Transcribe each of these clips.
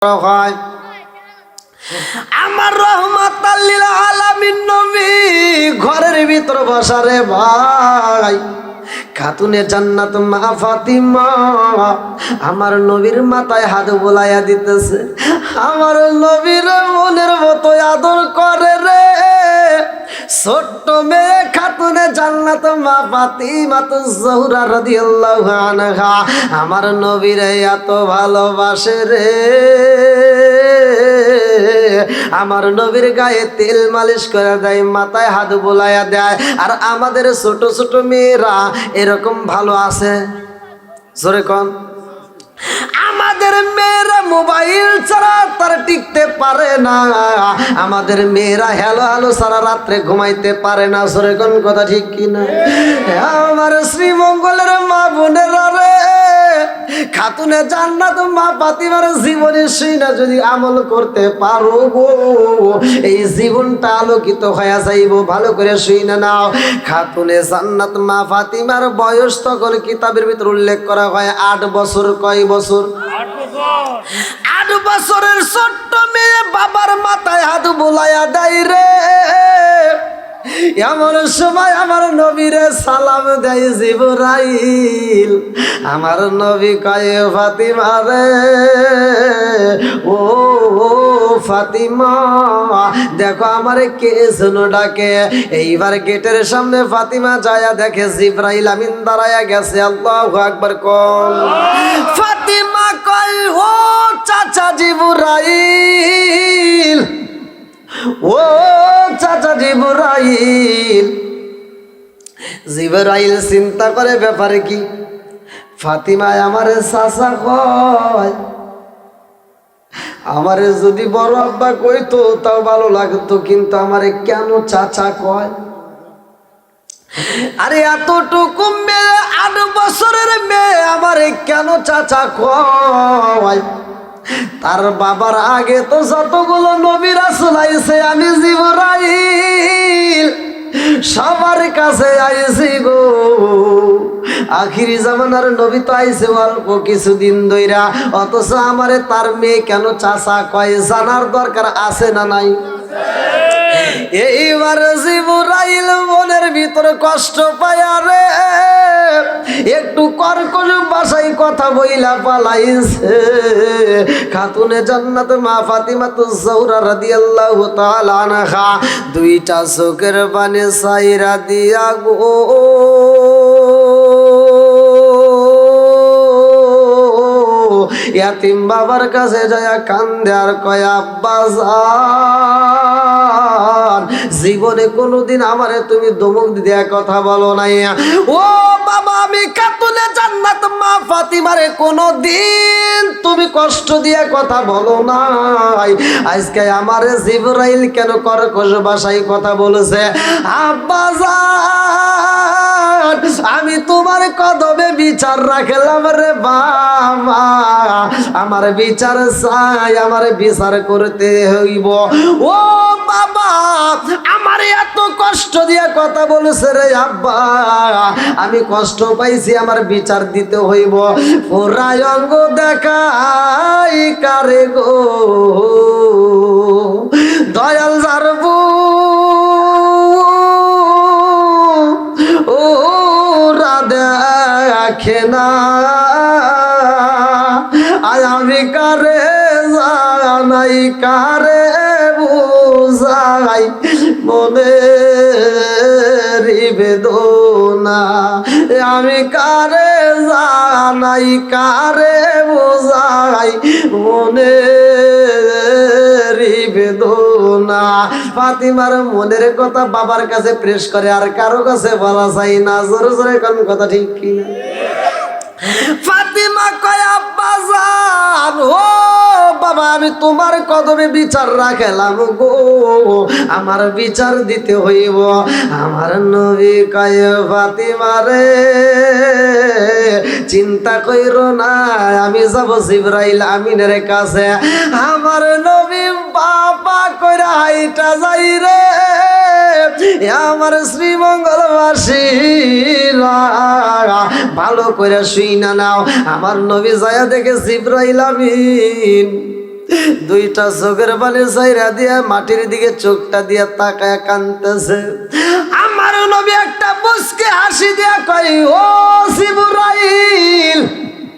হয় আমার রহমাতাল লিল আলামিন নবী ঘরের ভিতর বসা রে ভাই খাতুনে জান্নাত মা ফাতিমা আমার নবীর মাথায় হাত বোলাইয়া দিতেছে। আমার নবীর মনের মতো আদর করে রে ছোট্ট মেয়ে খাতুনে জান্নাত মা ফাতিমা জোহরা রাদিয়াল্লাহু আনহা আমার নবীর এত ভালোবাসে রে। আমার নবীর গায়ে তেল মালিশ করে দেয়, মাথায় হাত বোলাইয়া দেয়। আর আমাদের ছোট ছোট মেয়েরা এরকম ভালো আছে জোরে কোন? আমাদের মেয়েরা মোবাইল ছাড়া তার টিকতে পারে না। আমাদের মেয়েরা হ্যালো হ্যালো সারা রাত্রে ঘুমাইতে পারে না। জোরে কোন কথা ঠিক কিনা? আমার শ্রীমঙ্গলের মা বোনেরা রে খাতুনে জান্নাত মা ফাতিমার জীবনের সিনা যদি আমল করতে পারো গো এই জীবনটা আলোকিত হয়ে যাইব। ভালো করে শুনে নাও, খাতুনে জান্নাত মা ফাতিমার বয়স তখন কিতাবের ভিতর উল্লেখ করা হয় 8 বছর। কয় বছর? 8 বছরের ছোট্ট মেয়ে বাবার মাথায় হাত বোলাইয়া দেয় রে। এমন সময় আমার নবীরে সালাম দেয় জিবরাইল। আমার নবী কয় ফাতিমা রে ও ফাতিমা দেখো আমারে কে যেন ডাকে। এইবার গেটের সামনে ফাতিমা যায়া দেখে জিবরাইল আমিন দাঁড়ায়া গেছে। আল্লাহু আকবার কোন? ফাতিমা কয় ও চাচা জিবরাইল, ও চাচা জিবরাইল। জিবরাইল চিন্তা করে ব্যাপারে কি? ফাতিমায় আমারে চাচা কয়, আমারে যদি বড় আব্বা কইতো তাও ভালো লাগতো, কিন্তু আমারে কেন চাচা কয়? আরে এতটুকু মেয়ে 8 বছরের মেয়ে আমারে কেন চাচা কয়? তার বাবার আগে তো যতগুলো নবী রাসূল আইছে আমি জিবরাইল সবার কাছে আইছি গো। আখিরি জামানার নবী তো আইছে অল্প কিছুদিন ধইরা, অথচ আমারে তার মেয়ে কেন চাচা কয় জানার দরকার আছে না নাই? এইবার জিবরাইল মনের ভিতরে কষ্ট পায় রে একটু কর্কশ ভাষায় কথা বইলা পালাইছে। খাতুনে জান্নাত মা ফাতিমা জোহরা রাদিয়াল্লাহু তাআলা আনহা দুইটা চোখের পানি সাইরা দিয়া গো ইয়াতিম বাবার কাছে যায় কান্দে আর কয় আব্বা জান জীবনে কোনোদিন আমারে তুমি ধমক দিয়া কথা বলো নাই। ও বাবা আমি খাতুনে জান্নাত মা ফাতিমারে কোনোদিন তুমি কষ্ট দিয়ে কথা বলো নাই, আজকে আমারে জিবরাইল কেন কর্কশ ভাষায় কথা বলেছে? আব্বা জান আমি তোমার কদমে বিচার রাখলাম রে বাবা, আমার বিচার চাই, আমার বিচার করতে হইব। ও বাবা আমার এত কষ্ট দিয়ে কথা বলেছে রে আব্বা, আমি কষ্ট পাইছি, আমার বিচার দিতে হইব। পুরাই অঙ্গ দেখাই কারে গো দয়াল জারবু ও দেখে না আমি কারে জানাই কারে বুঝাই মনে বেদনা, আমি কারে জানাই কারে বুঝাই মনে বেদনা। ফাতিমার মনের কথা বাবার কাছে প্রেস করে আর কারো কাছে বলা যায় না। জোরে জোরে কোন কথা ঠিক কিনা? ফাতিমা কয় আব্বা জান ও বাবা আমি তোমার কদমে বিচার রাখলাম গো, আমার বিচার দিতে হইব। আমার নবী কয় ফাতিমা রে চিন্তা কইরো না, আমি যাব জিবরাইল আমিনের কাছে। আমার নবী বাবা কইরা হাইটা যাই রে আমার শ্রীমঙ্গলবাসী ভালো করে শুই না নাও। আমার নবী যায়া দেখে জিবরাইল আমিন দুইটা চোখের পানি ছাইরা দিয়া মাটির দিকে চোখটা দিয়া তাকায় কাঁদতেছে। আমার নবী একটা মুস্কি হাসি দিয়া কয়, ও জিবরাইল,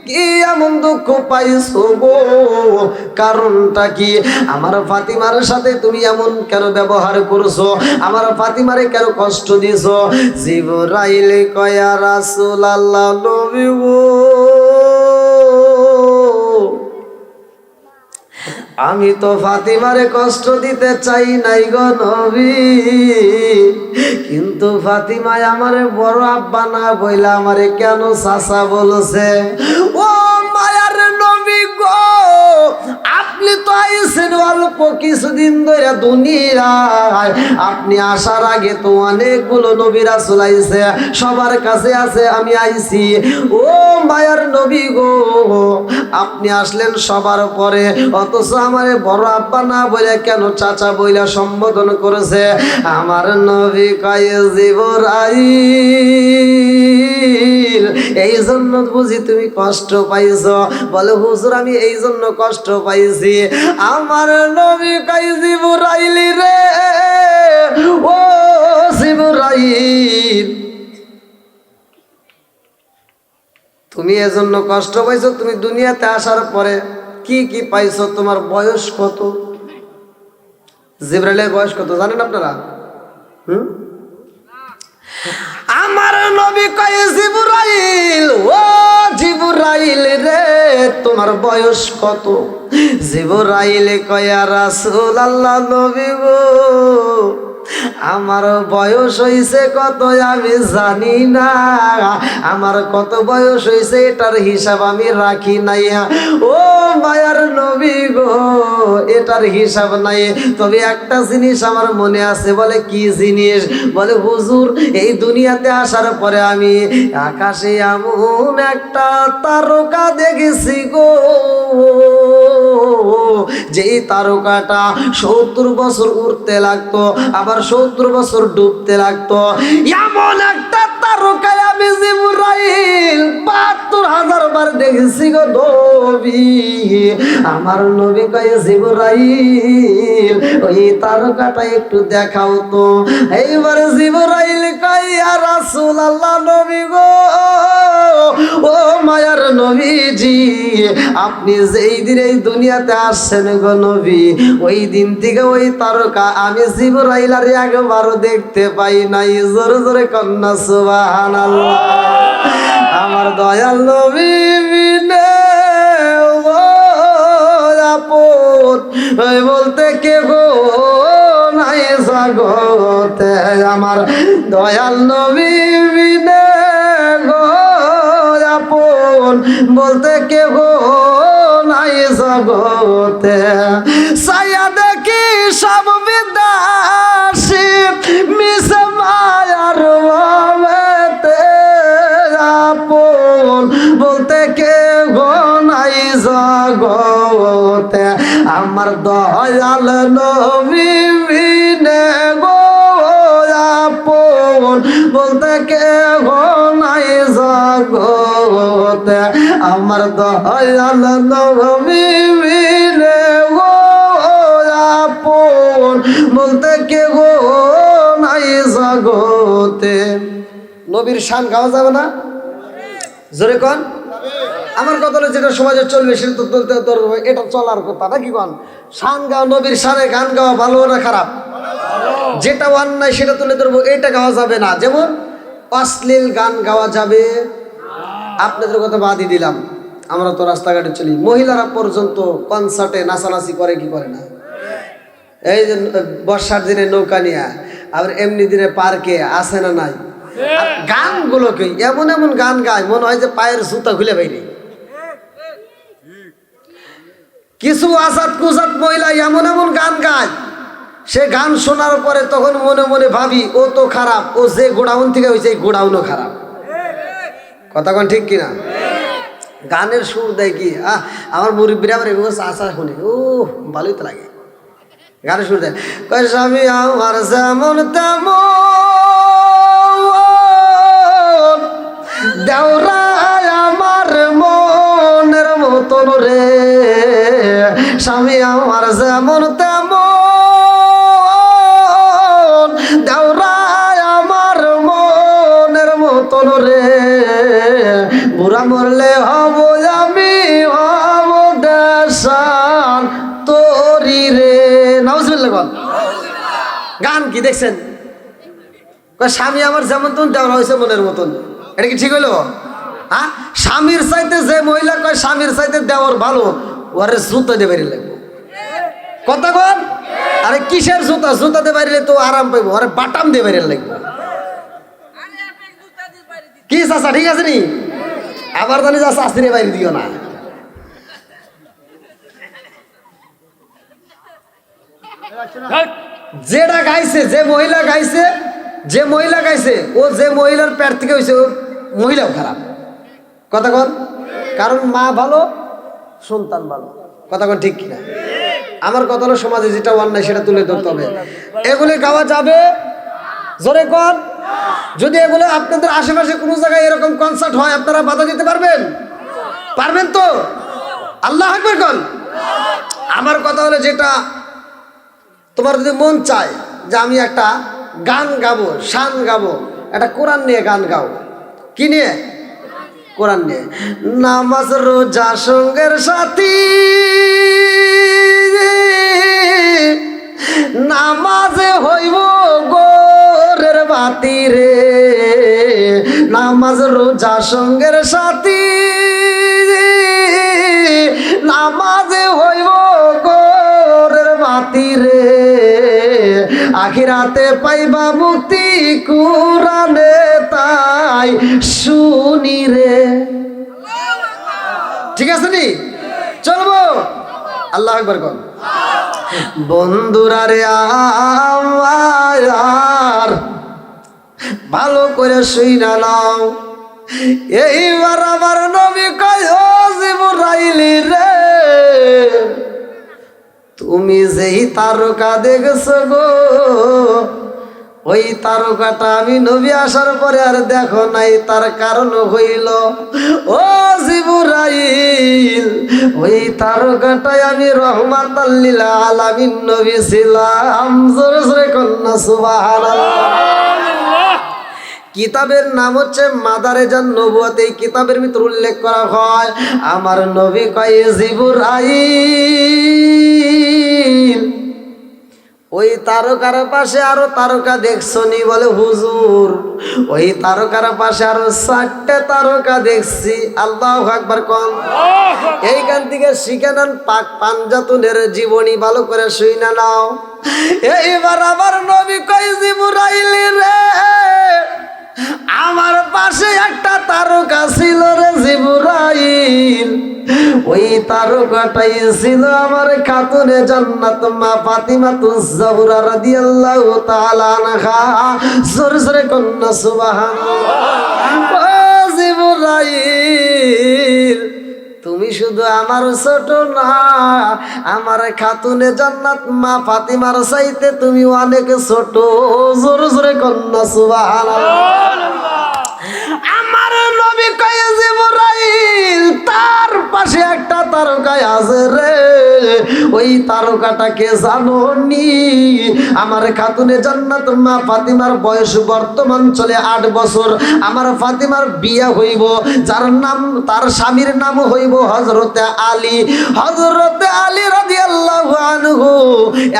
কি এমন দুঃখ পাইছো গো? কারণটা কি? আমার ফাতিমার সাথে তুমি এমন কেন ব্যবহার করছো? আমার ফাতিমারে কেন কষ্ট দিছো? জিবরাইল কয়, ইয়া রাসূলুল্লাহ, নবী গো, আমি তো ফাতিমারে কষ্ট দিতে চাই নাই গো নবী, কিন্তু ফাতিমায় আমারে বড় আব্বা না বইলা আমারে কেন চাচা বলছে। ও মায়ার নবী গো, আপনি তো আইছেন অল্প কিছুদিন ধরে দুনিয়ায়, আপনি আসার আগে তো অনেকগুলো নবী রাসূল আইছে, সবার কাছে আছে, আমি আইছি। ও মায়ার নবী গো, আপনি আসলেন সবার পরে, অথচ আমারে বড় আব্বা না বলে কেন চাচা বইলা সম্বোধন করেছে। আমার নবী কয়, জিবরাইল, এই জন্য বুঝি তুমি কষ্ট পাইছো? বলে, হুজুর আমি এই জন্য কষ্ট পাইছি। আমার নবী কয়, জিবরাইল রে, ও জিবরাইল, তুমি এজন্য কষ্ট পাইছো, তুমি দুনিয়াতে আসার পরে কি কি পাইছো? তোমার বয়স কত? জিবরাইলের বয়স কত জানেন আপনারা? আমার নবী কয়, জিবরাইল, ও জিবরাইল রে, তোমার বয়স কত? জিবরাইল কয়, ইয়া রাসূলুল্লাহ, নবী গো, আমার বয়স হইছে কত আমি জানি না, আমার কত বয়স হইছে এটার হিসাব আমি রাখি নাই। ও মায়ার নবী গো, এটার হিসাব নাই, তবে একটা জিনিস আমার মনে আছে। বলে, কি জিনিস? বলে, হুজুর এই দুনিয়াতে আসার পরে আমি আকাশে এমন একটা তারকা দেখেছি গো, যেই তারকাটা 70 বছর উঠতে লাগতো, আবার 70 বছর ডুবতে লাগতো। এমন একটা তারকা আমি জিবরাইল ৭২,০০০ বার দেখেছি গো নবী। আমার নবী কয়, জিবরাইল, ওই তারকাটা একটু দেখাও তো। এইবার জিবরাইল কয়, ইয়া রাসূলুল্লাহ, নবী গো, ও মায়ার নবীজি, আপনি যেই দিন এই দুনিয়াতে আসছেন গো নবী, ওই দিন থেকে ওই তারকা আমি জিবরাইল আর একবারও দেখতে পাই নাই। জোরে জোরে কন্যা সুবহানাল্লাহ। আমার দয়াল নবী বিনে ও আপন বলতে কে গো নাই জগতে, আমার দয়াল নবী বিনে গো আপন বলতে কে গো নাই জগতে। সায়া দেখি সব বিদাসী মিশে মায়ার ভাবেতে, আপন বলতে কে গো নাই জগতে। আমার দয়াল নবী বিনে গো আপন বলতে কে গো নাই জগতে। আমার দয়াল নবী বিনে গো আপন বলতে কে গো নাই জগতে। নবীর শান গাওয়া যাবে না? জোরে কন। আমার কথা হলো যেটা সমাজে চলবে সেটা তো তুলতে তোর এটা চলার কথা নাকি কন? শান গাওয়া, নবীর শানে গান গাওয়া ভালো না খারাপ? যেটা অন্যায় সেটা তুলে ধরবো, এটা গাওয়া যাবে না। যেমন অশ্লীল গান গাওয়া যাবে। আপনাদের কথা বাদই দিলাম, আমরা তো রাস্তাঘাটে চলি, মহিলারা পর্যন্ত কনসার্টে নাচানাচি করে কি করে না? এই যে বর্ষার দিনে নৌকা নিয়ে, আবার এমনি দিনে পার্কে আসে না নাই? আর গানগুলোকে এমন এমন গান গায় মনে হয় যে পায়ের জুতা খুলে বাইরে। কিছু আসাদ কুসাদ মহিলা এমন এমন গান গায়, সে গান শোনার পরে তখন মনে মনে ভাবি ও তো খারাপ, ও যে গোডাউন থেকে হয়েছে এই গোডাউনও খারাপ। কথা কোন ঠিক কিনা? গানের সুর দেয় কি, আমার মুরব্বীরা আমার এগুলো আসা শুনে, ও ভালোই তো লাগে। গানের সুর দেয়, কয় স্বামী আমার যেমন তেমন দেওরা আমার মনের মতো মতন রে, স্বামী আমার যেমন তেমন, দেওরায় আমার মনের মতন রে, বুড়া মরলে হব আমি হব দেশান তোরি রে। নাউজুবিল্লাহ বল। গান কি দেখছেন? স্বামী আমার যেমন তেমন, দেওরা হয়েছে মনের মতন। এটা কি ঠিক হইলো? হ্যাঁ, স্বামীর চাইতে যে মহিলা কয় স্বামীর চাইতে দেওয়ার ভালো, ওরে জুতা দিয়ে বেরিয়ে লাগবো। কথা কন? আরে কিসের জুতা? জুতা দিয়ে বেরিয়ে তো আরাম পাইবো, আরে বাটাম দিয়ে বেরিয়ে লাগবো। কি চাচা ঠিক আছে নি? আবার জানি যা শাস্ত্রী বাইরে দিও না। যেটা গাইছে, যে মহিলা গাইছে, যে মহিলা গাইছে, ও যে মহিলার পেট থেকে হয়েছে ও মহিলাও খারাপ। কথা কন? কারণ মা ভালো, সন্তান ভালো। কথা কন ঠিক কিনা? আমার কথা হলো সমাজে যেটা অন্যায় সেটা তুলে ধরতে হবে। এগুলি গাওয়া যাবে? জোরে কন। যদি এগুলো আপনাদের আশেপাশে কোনো জায়গায় এরকম কনসার্ট হয়, আপনারা বাধা দিতে পারবেন? পারবেন তো? আল্লাহু আকবার কন। আমার কথা হলো, যেটা তোমার যদি মন চায় যে আমি একটা গান গাবো, শান গাবো, একটা কোরআন নিয়ে গান গাও। কি নিয়ে? কোরআন নিয়ে। নামাজ রোজা সঙ্গের সাথী, নামাজে হইব গোরের বাতি রে, নামাজ রোজা সঙ্গের সাথী, নামাজে হইব গোরের বাতি রে, আখিরাতে পাইবা মুক্তি কুরআনে তাই শুনি রে। ঠিক আছে নি? চলবো? আল্লাহু আকবার কর। বন্ধুরা রে আমার ভালো করে শুইনা নাও, এইবার আমার নবী কয় ও জিবরাইল রে, তুমি যেই তারকা দেখছো গো, ওই তারকাটা আমি নবী আসার পরে আর দেখো নাই। তার কারণ হইল ও জিবরাইল, ওই তারকাটাই আমি রহমাতাল লিল আলামিন নবী ছিলাম। জোরে জোরে কন্যা সুবহানাল্লাহ। কিতাবের নাম হচ্ছে মাদারেজান নবুয়াত। এই কিতাবের ভিতর উল্লেখ করা হয় আমার নবী কয় জিবরাইল, ওই তারকার পাশে আরো তারকা দেখছো নি? বলে হুজুর ওই তারকার পাশে আরো 4টে তারকা দেখছি। আল্লাহু আকবার কোন। এইখান থেকে শিখে নেন পাক পাঞ্জাতুনের জীবনী, ভালো করে শুইনা নাও। এইবার আমার নবী কয় জিবরাইল রে, আমার পাশে একটা তারকা ছিল রে জিবরাইল, ওই তারকাটাই ছিল আমার খাতুনে জান্নাত মা ফাতিমাতুজ জাহরা রাদিয়াল্লাহু তাআলা আনহা। জোরে জোরে কন্যা সুবহানাল্লাহ। ও জিবরাইল, তুমি শুধু আমার ছোট না, আমার খাতুনে জান্নাত মা ফাতিমার চাইতে তুমি অনেক ছোট। জোরে জোরে কন্যা সুবহানাল্লাহ। আমার নবী কয় জিবরাইল, তার পাশে একটা তারকা আছে রে, ওই তারকাটাকে জানো নি? আমার খাতুনে জান্নাত মা ফাতিমার বয়স বর্তমান চলে 8 বছর। আমার ফাতিমার বিয়ে হইব, যার নাম, তার স্বামীর নাম হইব হযরতে আলী। হযরতে আলী রাদিয়াল্লাহু আনহু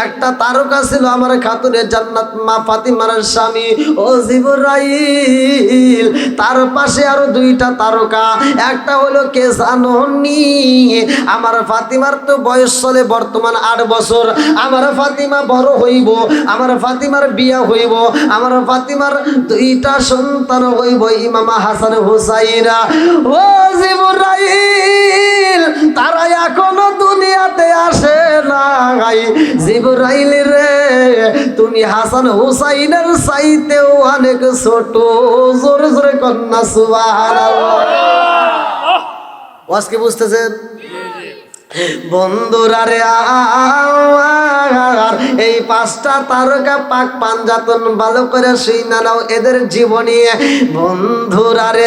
একটা তারকা ছিল আমার খাতুনে জান্নাত মা ফাতিমার স্বামী। ও জিবরাইল, তার পাশে আরো 2টা তারকা, একটা হলো কে জানো নি? আমার ফাতিমার তো বয়স চলে বর্তমান 8 বছর। আমার ফাতিমা বড় হইব, আমার ফাতিমার বিয়া হইব, আমার ফাতিমার 2টা সন্তান হইব, ইমাম হাসান হুসাইনা। ও জিবরাইল, তারা এখনো দুনিয়াতে আসে নাই। জিবরাইল রে, তুমি হাসান হুসাইনের চাইতেও অনেক ছোট। জোরে জোরে কন্যা সুবহানাল্লাহ। আজকে বুঝতেছেন? বন্ধুরা রে আমার এই পাঁচটা তারকা পাক পাঞ্জাতন ভালো করে শুইনা নাও এদের জীবনী। বন্ধুরা রে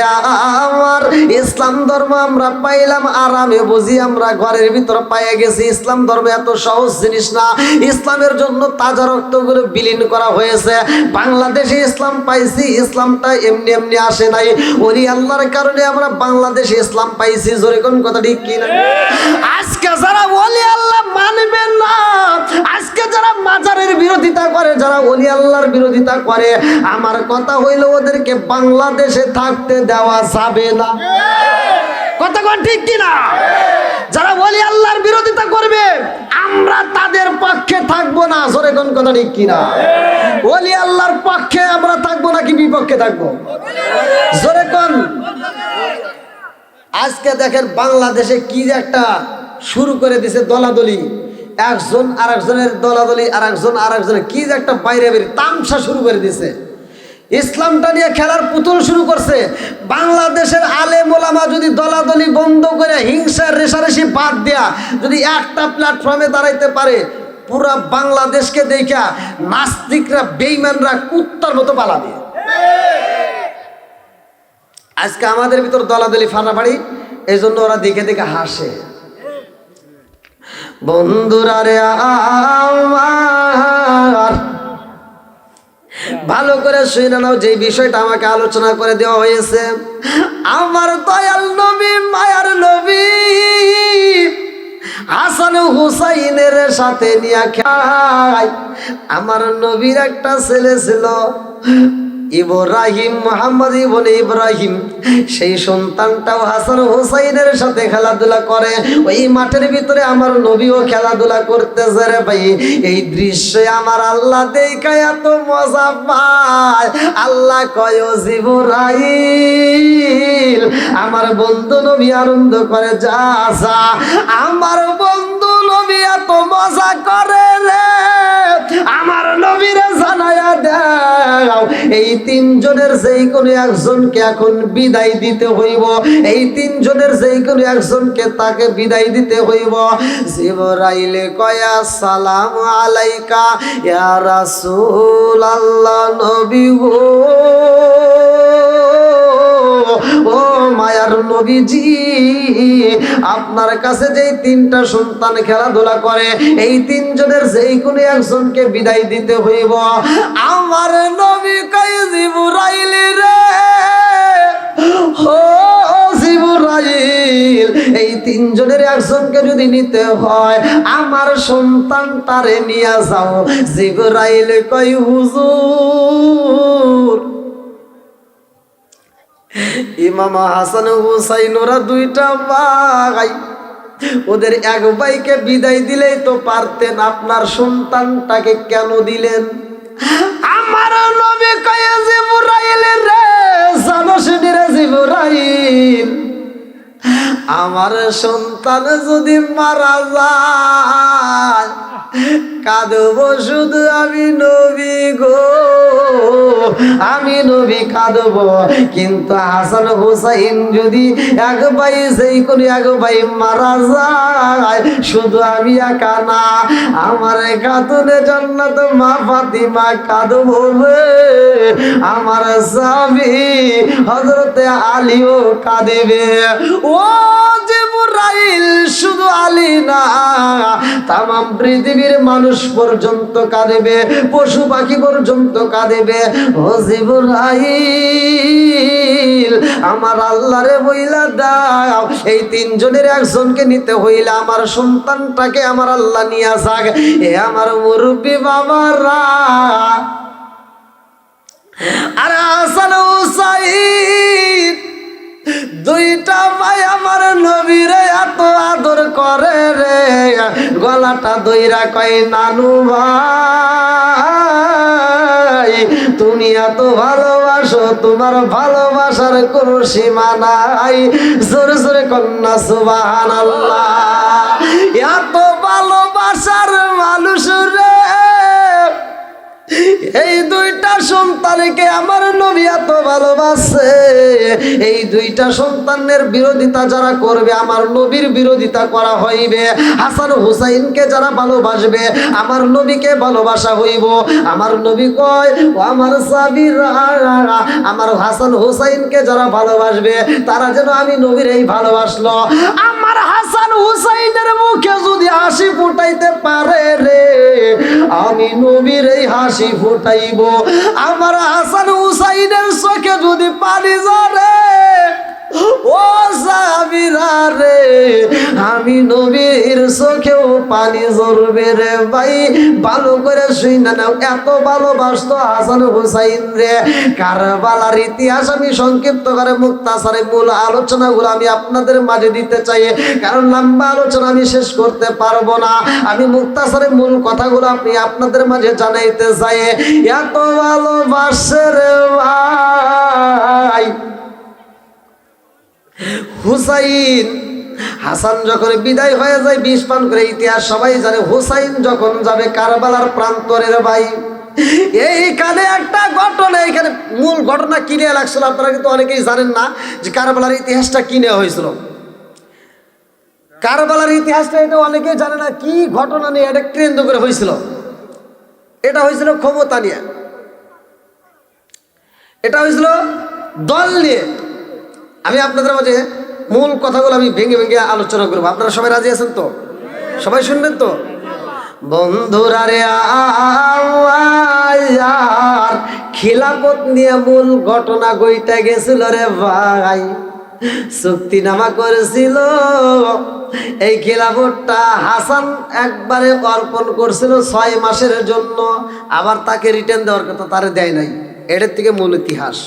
আমার, ইসলাম ধর্ম আমরা পাইলাম আরামে বুঝি, আমরা ঘরের ভিতর পাইয়া গেছি। ইসলাম ধর্ম এত সহজ জিনিস না। ইসলামের জন্য তাজা রক্তগুলো বিলীন করা হয়েছে। বাংলাদেশে ইসলাম পাইছি, ইসলামটা এমনি এমনি আসে নাই। ওলি আল্লাহর কারণে আমরা বাংলাদেশে ইসলাম পাইছি। জোরে কোন কথা ঠিক কিনা? আজকে যারা ওলি আল্লাহ মানবেন না, আজকে যারা মাজারের বিরোধিতা করে, যারা ওলি আল্লাহর বিরোধিতা করে, আমার কথা হইল ওদেরকে বাংলাদেশে থাকতে দেওয়া যাবে না। কথা কোন ঠিক কিনা? যারা ওলি আল্লাহর বিরোধিতা করবে আমরা তাদের পক্ষে থাকবো না। জোরে কোন কথা ঠিক কিনা? ওলি আল্লাহর পক্ষে আমরা থাকবো নাকি বিপক্ষে থাকবো? জোরে কোন। আজকে দেখেন বাংলাদেশে কি একটা শুরু করে দিছে দলাদলি, একজন আরেকজনের দলাদলি, আরেকজনের কি যে একটা বাইরে বেরিয়ে তামসা শুরু করে দিছে। ইসলামটা নিয়ে খেলার পুতুল শুরু করছে। বাংলাদেশের আলেম ওলামা যদি দলাদলি বন্ধ করে হিংসার রেশারেশি বাদ দেয়া যদি একটা প্ল্যাটফর্মে দাঁড়াইতে পারে, পুরা বাংলাদেশকে দেখা নাস্তিকরা বেঈমানরা কুত্তার মতো পালাবে। আজকে আমাদের ভিতর দলাদলি ফানাফাড়ি, এই জন্য ওরা দেখে দেখে হাসে। বন্ধুরা রে আমার, ভালো করে শুনে নাও যে বিষয়টা আমাকে আলোচনা করে দেওয়া হয়েছে। আমার দয়াল নবী, মায়ার নবী হাসান হুসাইনের সাথে নিয়ে খায়। আমার নবীর একটা ছেলে ছিল ইব্রাহিম, মোহাম্মদ ইবনে ইব্রাহিম। সেই সন্তানটাও হাসান হুসাইনের সাথে খেলাধুলা করে। ওই মাঠের ভিতরে আমার নবীও খেলাধুলা করতেছে রে ভাই। এই দৃশ্যে আমার আল্লাহ দেখা এত মজা পায়। আল্লাহ কয় ও জিবরাইল, আমার বন্ধু নবী আনন্দ করে যা যা। আমার বন্ধু নবী এত মজা করে রে, আমার নবীরে জানায়া দাও এই তিনজনের যেই কোনো একজনকে এখন বিদায় দিতে হইব। এই তিনজনের যেই কোনো একজনকে তাকে বিদায় দিতে হইব। জিবরাইলে কয় আসসালামু আলাইকা ইয়া রাসূলুল্লাহ, নবী গো, ও মায়ার নবীজি, আপনার কাছে যেই তিনটা সন্তান খেলাধুলা করে এই তিনজনের যেই কোনো একজনকে বিদায় দিতে হইব। আমার নবী কয় জিবরাইল রে, ও জিবরাইল, এই তিনজনের একজনকে যদি নিতে হয় আমার সন্তানটারে নিয়ে যাও। জিবরাইল কয় হুজুর, ইমাম হাসান হুসাইন ওরা দুইটা ভাই, ওদের এক ভাইকে বিদায় দিলেই তো পারতেন, আপনার সন্তানটাকে কেন দিলেন? আমার নবী কয় জিবরাইল রে, জানোস রে জিবরাইল, আমার সন্তান যদি মারা যায় কাঁদব শুধু আমি নবী গো, আমি নবী কাঁদব। কিন্তু হাসান হুসাইন যদি এক ভাই, সেই কোন এক ভাই মারা যায় শুধু আমি একা না, আমার খাতুনে জান্নাত মা ফাতিমা কাঁদব, আমার স্বামী হযরতে আলীও কাঁদবে। ও জিবরাইল, শুধু আলী না, তামাম পৃথিবীর মানুষ পর্যন্ত কাঁদবে, পশু পাখি পর্যন্ত কাঁদবে। ও জিবরাইল, আমার আল্লাহরে বইলা দাও এই তিনজনের একজনকে নিতে হইলে আমার সন্তানটাকে আমার আল্লাহ নিয়ে যাক। এ আমার মুরব্বী বাবারা, আর হাসান হুসাইন দুইটা ভাই আমার নবীরে এত আদর করে রে, গলাটা দইরা কয় নানু ভাই, তুমি এত ভালোবাসো, তোমার ভালোবাসার কোনো সীমা নাই। জোরে জোরে কন্যা সুবহানাল্লাহ। এত ভালোবাসার মানুষ রে, এই দুইটা সন্তান সন্তানকে আমার নবী এত ভালোবাসে, এই দুইটা সন্তানের বিরোধিতা যারা করবে আমার নবীর বিরোধিতা করা হইবে। হাসান হুসাইনকে যারা ভালোবাসবে আমার নবীকে ভালোবাসা হইব। আমার নবী কয় ও আমার সাবিরা, আমার হাসান হুসাইনকে যারা ভালোবাসবে তারা যেন আমি নবীর এই ভালোবাসলো। আমার হাসান হুসাইনের মুখে যদি হাসি ফুটাইতে পারে রে, আমি নবীর এই হাসি ফুটাইব। আমার হাসান হুসাইনের চোখে যদি পানি ঝরে, ও সাবিরা রে, আমি নবীর চোখেও পানি ঝরবে রে। ভাই ভালো করে শুইনা নাও, এত ভালোবাসতো হাসান হুসাইন রে। কারবালার ইতিহাস আমি সংক্ষিপ্ত করে মুক্তাসারে মূল আলোচনাগুলো আমি আপনাদের মাঝে দিতে চাই, কারণ লম্বা আলোচনা আমি শেষ করতে পারবো না। আমি মুক্তাসারে মূল কথাগুলো আপনি আপনাদের মাঝে জানাইতে চাই। এত ভালোবাসে রে ভাই হুসাইন। হাসান যখন বিদায় হয়ে যায় বিষ পান করে, ইতিহাস সবাই জানে। হুসাইন যখন যাবে কারবালার প্রান্তরের ভাই, এইখানে একটা ঘটনা, এখানে মূল ঘটনা কিনে লাগছিল। আপনারা কিন্তু অনেকেই জানেন না যে কারবালার ইতিহাসটা কিনে হয়েছিল। কারবালার ইতিহাসটা এটা অনেকেই জানে না, কি ঘটনা নিয়ে এটা কেন্দ্র করে হয়েছিল। এটা হয়েছিল ক্ষমতা নিয়ে, এটা হয়েছিল দল নিয়ে। আমি আপনাদের মাঝে মূল কথাগুলো আমি ভেঙে ভেঙে আলোচনা করবো। আপনারা সবাই রাজি আছেন তো? সবাই শুনবেন তো? বন্ধুরা রে আর খিলাফত নিয়ে মূল ঘটনা গইটা গেছিল রে ভাই। চুক্তিনামা করেছিল, এই খিলাফতটা হাসান একবারে অর্পণ করছিল 6 মাসের জন্য, আবার তাকে রিটার্ন দেওয়ার কথা, তারে দেয় নাই। এটার থেকে মূল ইতিহাস।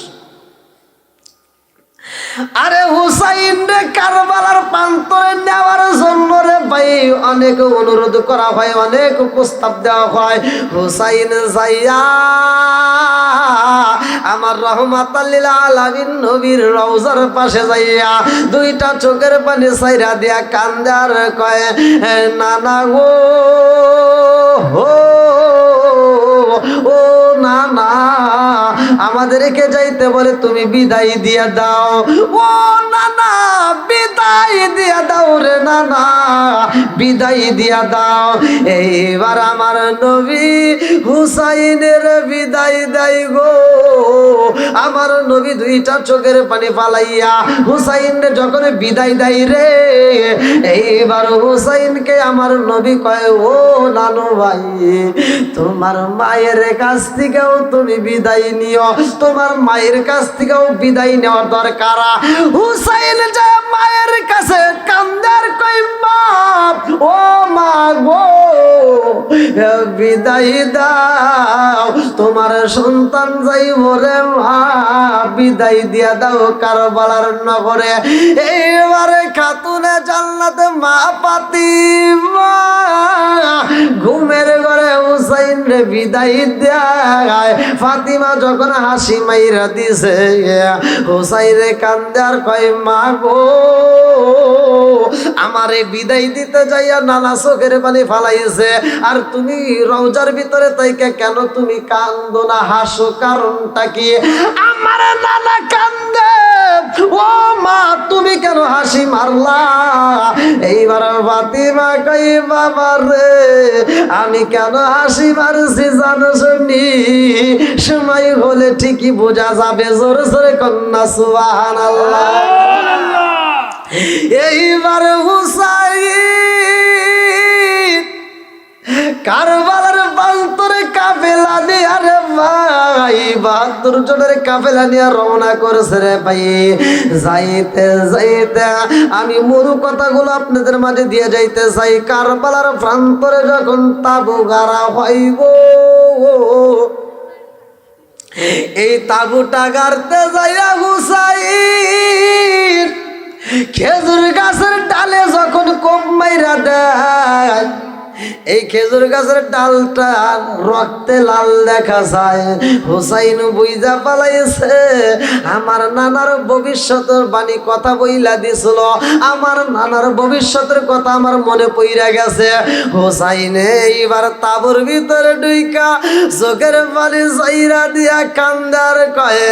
আরে হুসাইন রে কারবালার প্রান্তরে নেওয়ার জন্য রে ভাই অনেক অনুরোধ করা হয়, অনেক প্রস্তাব দেওয়া হয়। হুসাইন যাইয়া আমার রহমাতাল লিল আলামিন নবীর রওজার পাশে যাইয়া দুইটা চোখের পানি ছাইরা দিয়া কান্দে আর কয়, নানা গো, ও নানা, আমাদেরকে যাইতে বলে তুমি বিদায় দিয়া দাও। ও নানা, বিদায় দিয়া দাও রে নানা, বিদায় দিয়া দাও। এইবার আমার নবী হুসাইনের বিদায় দেয় গো। আমার নবী দুইটা চোখের পানি ফালাইয়া হুসাইনের যখন বিদায় দেয় রে, এইবার হুসাইনকে আমার নবী কয়, ও নানু ভাই, তোমার মায়ের কাছ থেকেও তুমি বিদায় নিও, তোমার মায়ের কাছ থেকেও বিদায় নেওয়ার দরকার। হুসাইন যায় মায়ের কাছে কান্দার কই, মা, ও মা গো, বিদায় দাও, তোমার সন্তান যাইব রে মা, বিদায় দিয়া দাও কারবালার নগরে। এইবারে খাতুনে জান্নাতে মা ফাতিমা ঘুমের ঘরে হুসাইন রে বিদায় দেয়। ফাতিমা যখন হাসি মাইরা দিছে, হুসাইনে কান্দে আর কয়, মা গো, আমারে বিদায় দিতে যাইয়া নানা চোখের পানি ফালাইছে, আর তুমি রওজার ভিতরে তাইকে কেন তুমি কান্দো না, হাসো, কারণটা কি? আমার নানা কান্দে, ও মা তুমি কেন হাসি মারলা? এইবার ফাতিমা কই, বাবা রে, আমি কেন হাসি মারছি জানো শুনি, সময় হলে ঠিকই বোঝা যাবে। জোরে জোরে কন্যা সুবহানাল্লাহ। এইবার হুসাইন কারবালার প্রান্তরে কাফেলা নিয়ে রে ভাই 72 জনের কাফেলা নিয়ে রওনা করেছে রে ভাই। যাইতে যাইতে আমি মূল কথাগুলো আপনাদের মাঝে দিয়ে যাইতে চাই। কারবালার প্রান্তরে যখন তাবু গাড়া হইব, এই তাবুটা গাড়তে যাইয়া হুসাইন খেজুর গাছের ডালে যখন কোপ মাইরা দেয়, এই খেজুর গাছের ডালটা রক্তে লাল দেখা যায়। হুসাইন বুইজা পালাইছে আমার নানার ভবিষ্যতের বাণী কথা বইলা দিছিল, আমার নানার ভবিষ্যতের কথা আমার মনে পইরা গেছে। হুসাইনে এইবার তাবুর ভিতরে ঢুইকা চোখের পানি চাইরা দিয়া কান্দার কয়,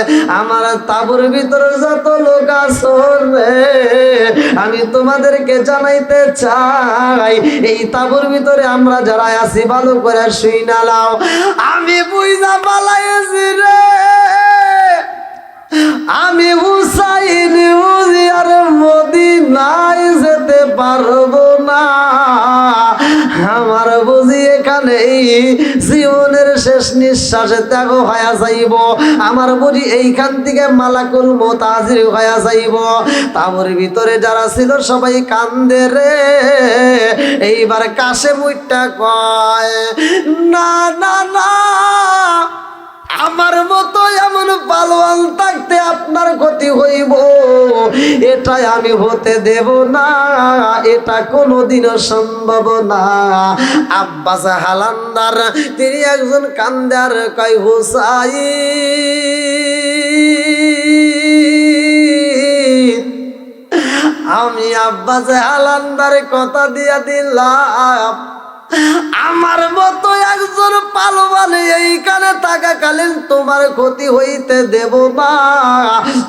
আমার তাবুর ভিতরে যত লোক আছো রে, আমি তোমাদেরকে জানাইতে চাই এই তাবুর ভিতরে আমরা যারা আছি ভালো করে শুইনা নাও। আমি বুইজা পালাইছি রে, আমি হুসাইন আর মদিনায় যেতে পারবো না। আমার বুঝি এখানেই জীবনের শেষ নিঃশ্বাসে ত্যাগ হয়ে যাইব, আমার বুঝি এইখান থেকে মালাকুল মউত হাজির হয়ে যাইব। তাবুর ভিতরে যারা ছিল সবাই কান্দে রে। এইবার কাশেম উইট্টা কয়, না না না, আমার মতো এমন পালোয়ান থাকতে আপনার ক্ষতি হইব, এটাই আমি হতে দেব না, এটা কোনোদিনও সম্ভব না। আব্বাস হালান্দার তিনি একজন কান্দার কয়, হুসাইন আমি আব্বাস হালান্দার কথা দিয়া দিলাম, আমার মতো একজন পালোয়ান এইখানে থাকাকালীন তোমার ক্ষতি হইতে দেব না,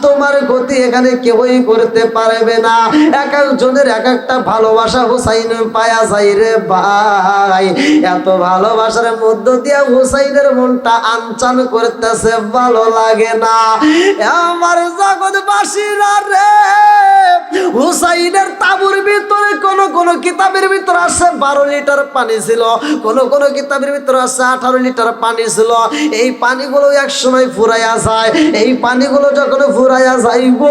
তোমার ক্ষতি এখানে কেউই করতে পারবে না। এক একজনের এক একটা ভালোবাসা হুসাইন পায়া যায় রে ভাই। এত ভালোবাসার মধ্য দিয়ে হুসাইনের মনটা আনচান করতেছে, ভালো লাগে না। আমার জগৎবাসীরা রে, হুসাইনের তাবুর ভিতরে কোন কোন কিতাবের ভিতরে আছে 12 লিটার পানি ছিল, কোন কোন কিতাবের ভিতরে আছে 18 লিটার পানি ছিল। এই পানিগুলো এক সময় ফুরাইয়া যায়, এই পানিগুলো যখন ফুরাইয়া যাইব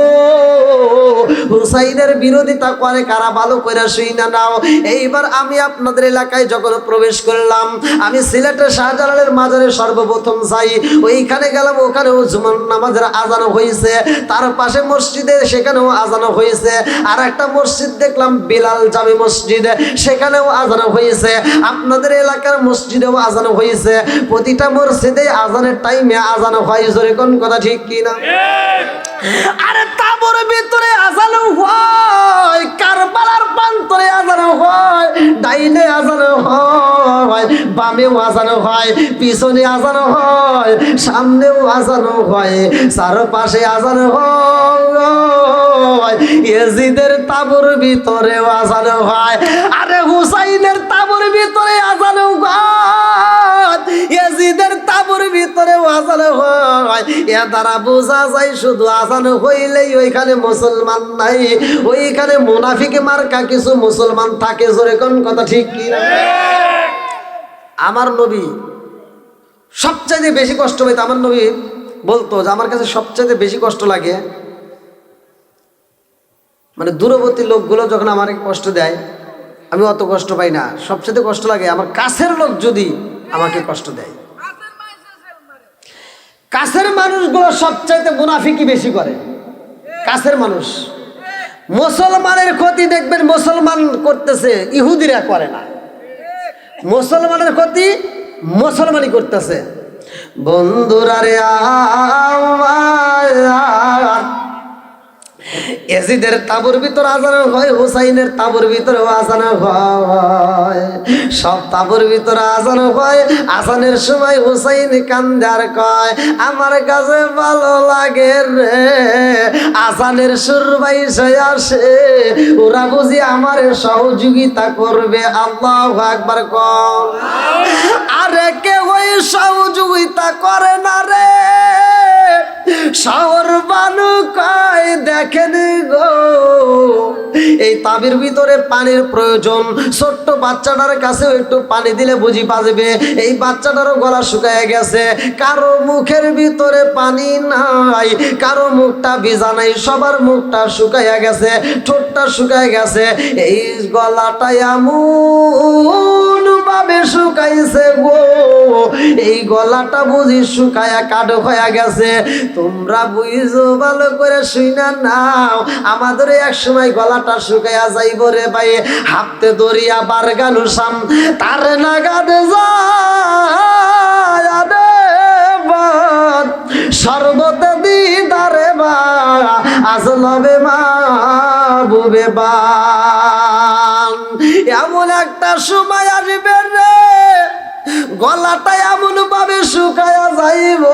হুসাইনের বিরোধিতা করে কারা ভালো করে শুইনা নাও। এইবার আমি আপনাদের এলাকায় যখন প্রবেশ করলাম, আমি সিলেটের শাহজালালের মাজারে সর্বপ্রথম যাই, ওইখানে গেলাম, ওখানেও জুমার নামাজের আজান হয়েছে, তার পাশে মসজিদে সেখানেও আজান হয়েছে। আর একটা মসজিদ দেখলাম বিলাল জামে মসজিদ, সেখানেও আজান হয়েছে। আপনাদের এলাকার মসজিদেও আজান হয়েছে। প্রতিটা মসজিদে আজানের টাইমে আজান হয়, জোরে কোন কথা ঠিক কিনা? আরে তাবুর ভিতরে আজান হয়, কারবালার প্রান্তরে আজান হয়, ডাইনে আজান হয়, বামেও আজান হয়, পিছনে আজান হয়, সামনেও আজান হয়, চারপাশে আজান হয়। ইয়াজিদের তাবুর ভিতরে আজান হয়, আরে হুসাইনের তাবুর ভিতরে আজান হয়, ইয়াজিদের তাবুর ভিতরে আজান হয়। এ দ্বারা বোঝা যায় শুধু আজান হইলেই ওইখানে মুসলমান নাই, ওইখানে মুনাফিক মার্কা কিছু মুসলমান থাকে। জোরে কোন কথা ঠিক কি না? আমার নবী সবচাইতে বেশি কষ্ট পাইতো। আমার নবী বলতো যে আমার কাছে সবচাইতে বেশি কষ্ট লাগে মানে দূরবর্তী লোকগুলো যখন আমাকে কষ্ট দেয়, আমি অত কষ্ট পাই না। সবচেয়ে কষ্ট লাগে আমার কাছের লোক যদি আমাকে কষ্ট দেয়। কাছের মানুষগুলো সবচাইতে মুনাফিকি বেশি করে। কাছের মানুষ, মুসলমানের ক্ষতি দেখবেন মুসলমান করতেছে, ইহুদিরা করে না। মুসলমানের ক্ষতি মুসলমানই করতেছে। বন্ধুরা রে আমার, ইয়াজিদের তাবুর ভিতর আজান হয়, হুসাইনের তাবুর ভিতরে আজান হয়, সব তাবুর ভিতরে আজান হয়। আজানের সময় হুসাইন কান্দে আর কয়, আমার কাছে ভালো লাগে রে, আজানের সুর বাইসে আসে, ওরা বুঝি আমার সহযোগিতা করবে। আল্লাহু আকবার কর। আরে কেউ ওই সহযোগিতা করে না রে, শহর বানু কয় দেখেন গো, এই তাবির ভিতরে পানির প্রয়োজন। ছোট্ট বাচ্চাটার কাছেও একটু পানি দিলে বুঝি বাজবে। এই বাচ্চাটারও গলা শুকায় গেছে, কারো মুখের ভিতরে পানি নাই, কারো মুখটা ভিজা নাই, সবার মুখটা শুকাইয়া গেছে, ঠোঁটটা শুকায় গেছে। এই গলাটা এমন ভাবে শুকাইছে গো, এই গলাটা বুঝি শুকায়া কাঠো হয়ে গেছে। তোমরা বুঝো ভালো করে শুইনা নাও, আমাদের এক সময় গলাটা শুকায়া যাইব রে ভাই। হাতে দরিয়া বারগানু সাম তার নাগাদে যায় সর্বতে দিদারে বা আসলবে মা বুবে বান। এমন একটা সময় আসবে রে, গলাটা এমন ভাবে শুকায়া যাইব,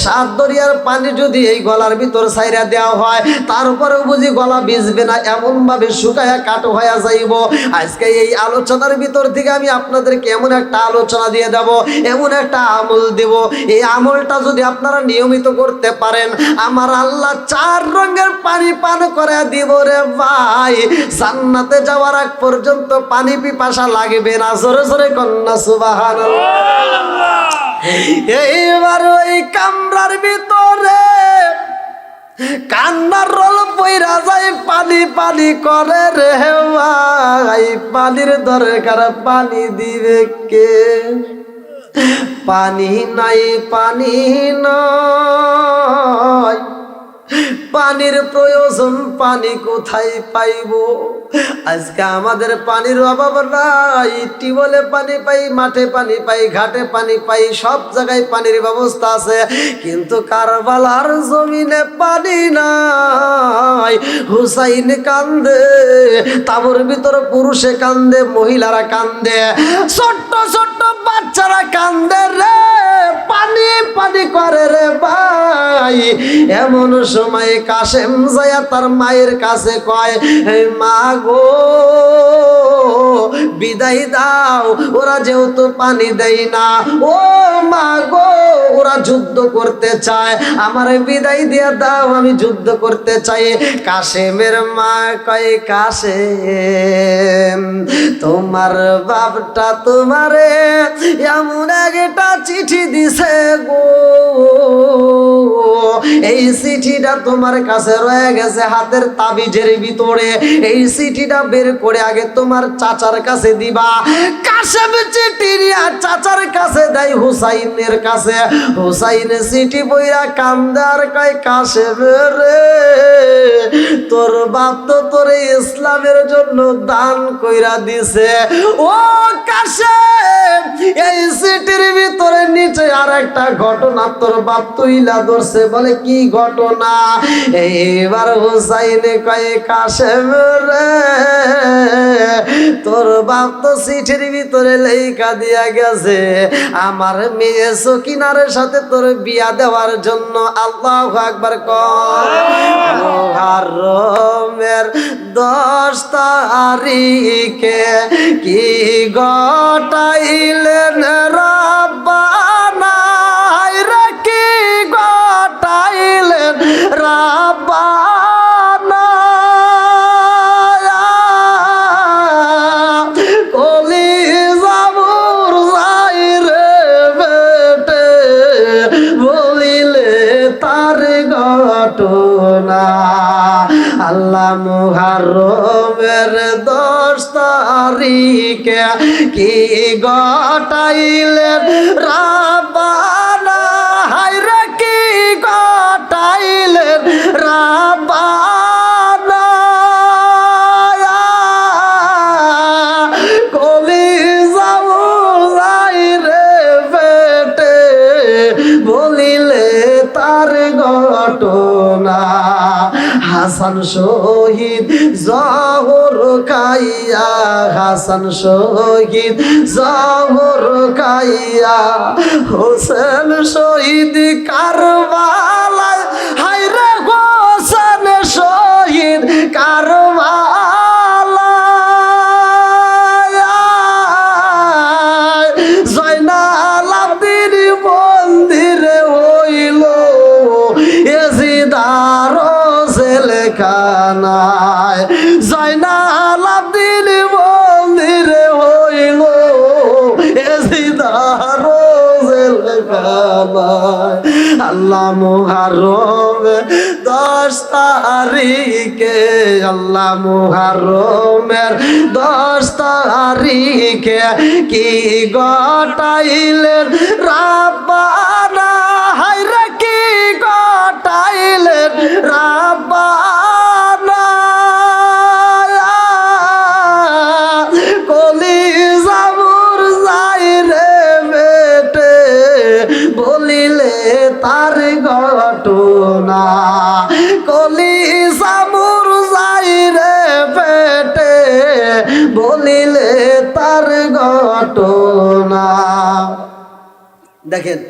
সাত দরিয়ার পানি যদি এই গলার ভিতর ছাইরা দেওয়া হয় তারপরেও বুঝি গলা ভিজবে না, এমন ভাবে শুকায়া কাটো হয়ে যাইব। আজকে এই আলোচনার ভিতর থেকে আমি আপনাদেরকে এমন একটা আলোচনা দিয়ে দেব, এমন একটা আমল দেব, এই আমলটা যদি আপনারা নিয়মিত করতে পারেন, আমার আল্লাহ 4 রঙের পানি পান করে দিব রে ভাই। জান্নাতে যাওয়ার আগ পর্যন্ত পানি পিপাসা লাগবে না। জোরে জোরে কন্যা সুবহানাল্লাহ। এইবার ওই কামরার ভিতরে কান্নার রোল পইরা যায়, পানি পানি করে রে ভাই। পানির দরকার, পানি দিবে কে? পানি নাই, পানি নয়, পানির প্রয়োজন, পানি কোথায় পাইব? আজকে আমাদের পানির অভাব নাই। টিউবওয়েলে পানি পাই, মাঠে পানি পাই, ঘাটে পানি পাই, সব জায়গায় পানির ব্যবস্থা আছে, কিন্তু কারবালার জমিনে পানি নাই। হুসাইন কান্দে, তাবুর ভিতরে পুরুষে কান্দে, মহিলারা কান্দে, ছোট্ট ছোট্ট বাচ্চারা কান্দে রে, পানি পানি করে রে ভাই। এমন সময় কাশেম যায়া তার মায়ের কাছে কয়, মা গো বিদায় দাও, ওরা যেহেতু পানি দেয় না, ও মা গো ওরা যুদ্ধ করতে চায়, আমার বিদায় দিয়ে দাও, আমি যুদ্ধ করতে চাই। কাশেমের মা কয়, কাশেম তোমার বাপটা তোমারে এমন একটা চিঠি দিছে গো, এই চিঠিটা তোমার কাছে রয়ে গেছে হাতের তাবিজের ভিতরে, এই চিঠিটা বের করে আগে তোমার চাচার কাছে দিবা। কাশেম চিঠি নিয়ে চাচার কাছে দেয় হুসাইনের কাছে। হুসাইন চিঠি বইরা কান্দে আর কয়, কাশেম রে তোর বাপ তো তোরে ইসলামের জন্য দান কইরা দিছে। ও কাশেম, এই চিঠির ভিতরে নিচে আর একটা ঘটনা তোর বাপ তুইলা ধরছে। বলে কি ঘটনা? এইবার হুসাইনে কয়, কাশেম রে তোর বাপ তো চিঠির ভিতরে লেখা দিয়া গেছে আমার মেয়ে সকিনারের সাথে তোর বিয়া দেওয়ার জন্য। আল্লাহু আকবার কর। মুহররমের 10 তারিখে কি ঘটাইলেন রাব্বানা রে, কি ঘটাইলেন রাব্বানা। কলিজা মুরঝাই রে বেটে, বলিলে তার ঘটনা। আল্লাহ মুহররমের 10 তারিখে কি ঘটাইলেন রাব্বানা, হায় রে কি ঘটাইলেন রাব্বানা। কলিজা মুরঝাই রে বেটে, বলিলে তার ঘটনা। হাসান শহীদ জহর খাইয়া, হাসান শহীদ জহর খাইয়া, হোসেন শহীদ কারবালায়, হায় রে হোসেন শহীদ কারবালায়। জয়নাল আবদিন মন্দিরে হইল এজিদার জেলখানায়, জয়নাল আবদিন মন্দিরে হইল এজিদার জেলখানায়। আল্লাহ মুহররম 10 তারিখে, আল্লাহ মুহররমের 10 তারিখে কি গটাইলেন রাব্বানা, হায়রে কি গটাইলেন রাব্বানা। কলিজা মোর যায় রে বেটে, বলিলে তার ঘটনা, কলিজা মোর যায় রে বেটে, বলিলে তার ঘটনা। দেখেন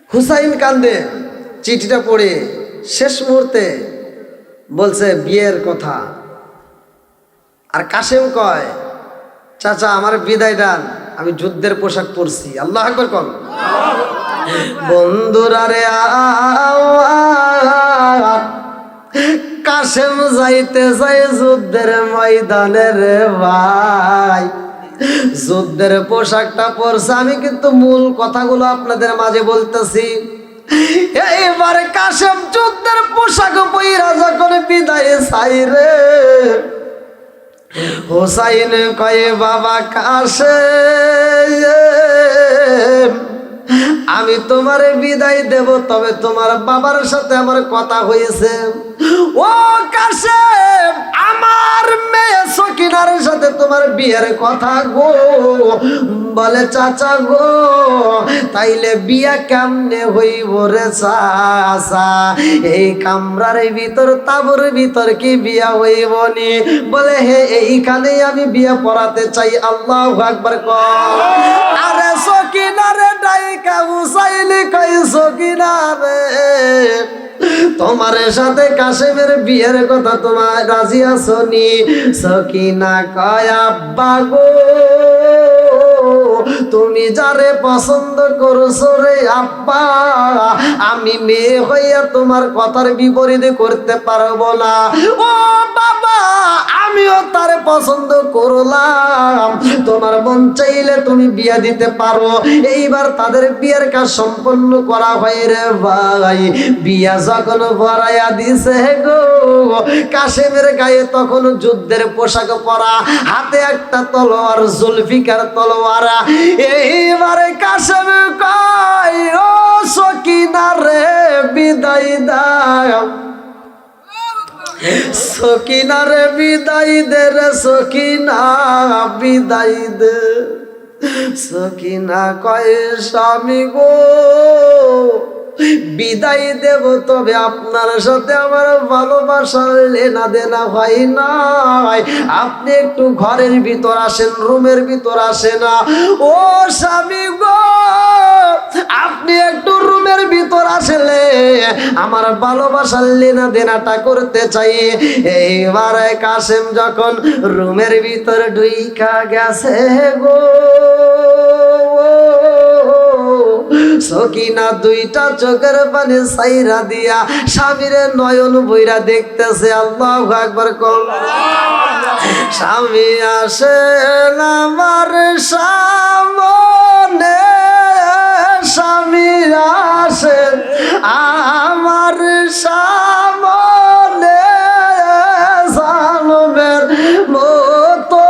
হুসাইন কান্দে চিঠিটা পড়ে শেষ মুহূর্তে বলছে বিয়ের কথা। আর কাশেম কয়, চাচা আমার বিদায় দান, আমি যুদ্ধের পোশাক পরছি। আল্লাহু আকবার কোন। বন্ধুরা রে কাশেম যাইতে যাই যুদ্ধের ময়দানে রে ভাই, যুদ্ধের পোশাকটা পরছে। আমি কিন্তু মূল কথাগুলো আপনাদের মাঝে বলতেছি। এইবার কাশেম যুদ্ধের পোশাক পইরা যখন বিদায় চাই রে, হোসাইন কয়ে বাবা কাশেম, আমি তোমারে বিদায় দেব, তবে তোমার বাবার সাথে আমার কথা হয়েছে। ও কাশেম, আমার মেয়ে সকিনার সাথে তোমার বিয়ের কথা গো। বলে চাচা গো, তাইলে বিয়া কেমনে হইব রে চাচা, এই কামরার ভিতর তাবুর ভিতর কি বিয়া হইব নি? বলে হে এইখানে আমি বিয়া পড়াতে চাই। আল্লাহু আকবার কর। আরে সকিনারে ডাইকা হুসাইনি কই, সকিনারে তোমার সাথে কাশেমের বিয়ের কথা তোমার রাজি আছো নি? সকিনা কয় আব্বা গো, তুমি যারে পছন্দ করছো রে আব্বা, আমি মেয়ে হইয়া তোমার কথার বিপরীত করতে পারবো না। ও বাবা, আমিও তারে পছন্দ করলাম, তোমার মন চাইলে তুমি বিয়া দিতে পারো। এইবার তাদের বিয়ের কাজ সম্পন্ন করা হয় রে ভাই। বিয়া যখন ভরাইয়া দিছে গো, কাশেমের গায়ে তখন যুদ্ধের পোশাক পরা, হাতে একটা তলোয়ার, জুলফিকার তলোয়ার। এইবারে কাশেম কয় ও সকিনা রে বিদায় দাও, সকিনা রে বিদায় দে রে, সকিনা বিদায় দে। সকিনা কয় স্বামী গো, বিদায় দেব, তবে আপনার সাথে আমার ভালোবাসার লেনা দেনা হয় নাই। আপনি একটু ঘরের ভিতর আসেন, রুমের ভিতর আসেন। ও স্বামী গো, আপনি একটু রুমের ভিতর আসলে আমার ভালোবাসার লেনা দেনাটা করতে চাই। এইবারে কাশেম যখন রুমের ভিতর ঢুইকা গেছে গো, সকিনা দুইটা চোখের পানি সাইরা দিয়া স্বামীর নয়ন বইরা দেখতেছে। আল্লাহু আকবার কর। স্বামী আসেন আমার সামনে, স্বামী আসেন আমার সামনে, জানবের মতো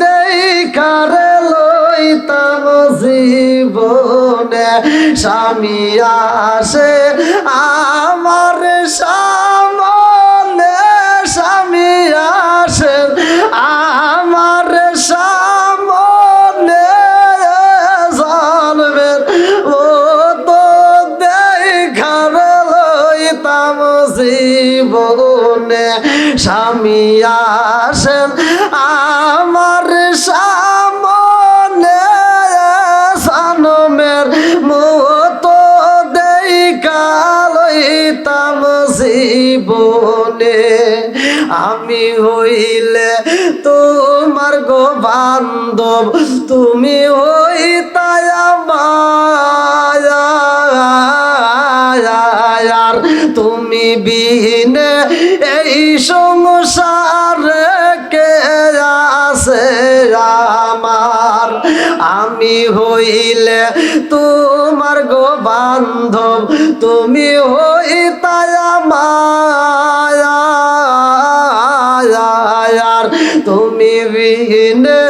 দেখারে লইতাম জীবনে। স্বামী আসে আমার সামনে, স্বামী আসে আমার সামনে, জানবের মতো দেখার লইতাম জীবনে। স্বামী আসেন আমার সামনে, সানমের মতো দেখা লইতাম জীবনে। আমি হইলে তোমার গো বান্ধব, তুমি হইতাই আমার, তুমি বিনে এই সংসারে কে আছে আমার। আমি হইলে তোমার গো বান্ধব, তুমি হইতাই আমার, তুমি বিনে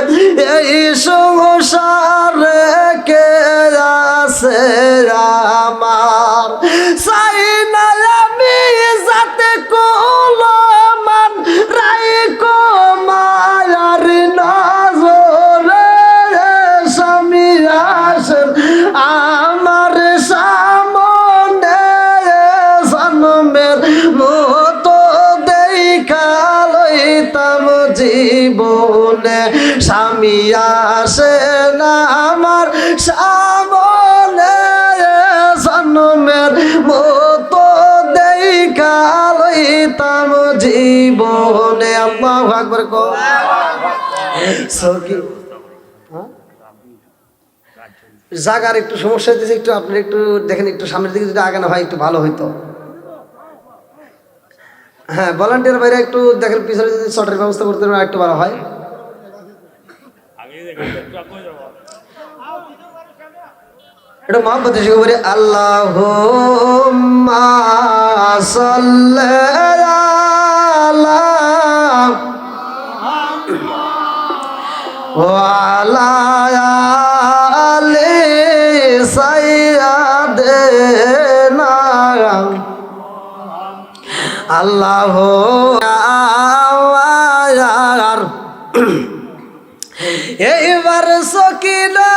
এই সংসারে কে আছে আমার। চাই না আমি যাতে কোলমান রাইকো মায়ার নজরে, স্বামী আসেন আমার সামনে, জন্মের মতো দেখা লইতাম জীবনে। স্বামী আসেন আমার সামনে, জন্মের মতো দেখা লইতাম জীবনে। আল্লাহু আকবার। জাগার একটু সমস্যা হইতেছে, একটু আপনি একটু দেখেন, একটু সামনের দিকে যদি আগানো হয় একটু ভালো হইতো। হ্যাঁ, ভলান্টিয়ার বাইরে একটু দেখেন, পিছনে যদি শটের ব্যবস্থা করতে পারেন একটু ভালো হয়। এটা মহব্বত এসে বলে আল্লাহুম্মা সাল্লি আলা ওয়া আলা আলি সাইয়্যিদিনা আল্লাহু আর। এইবার সকিনা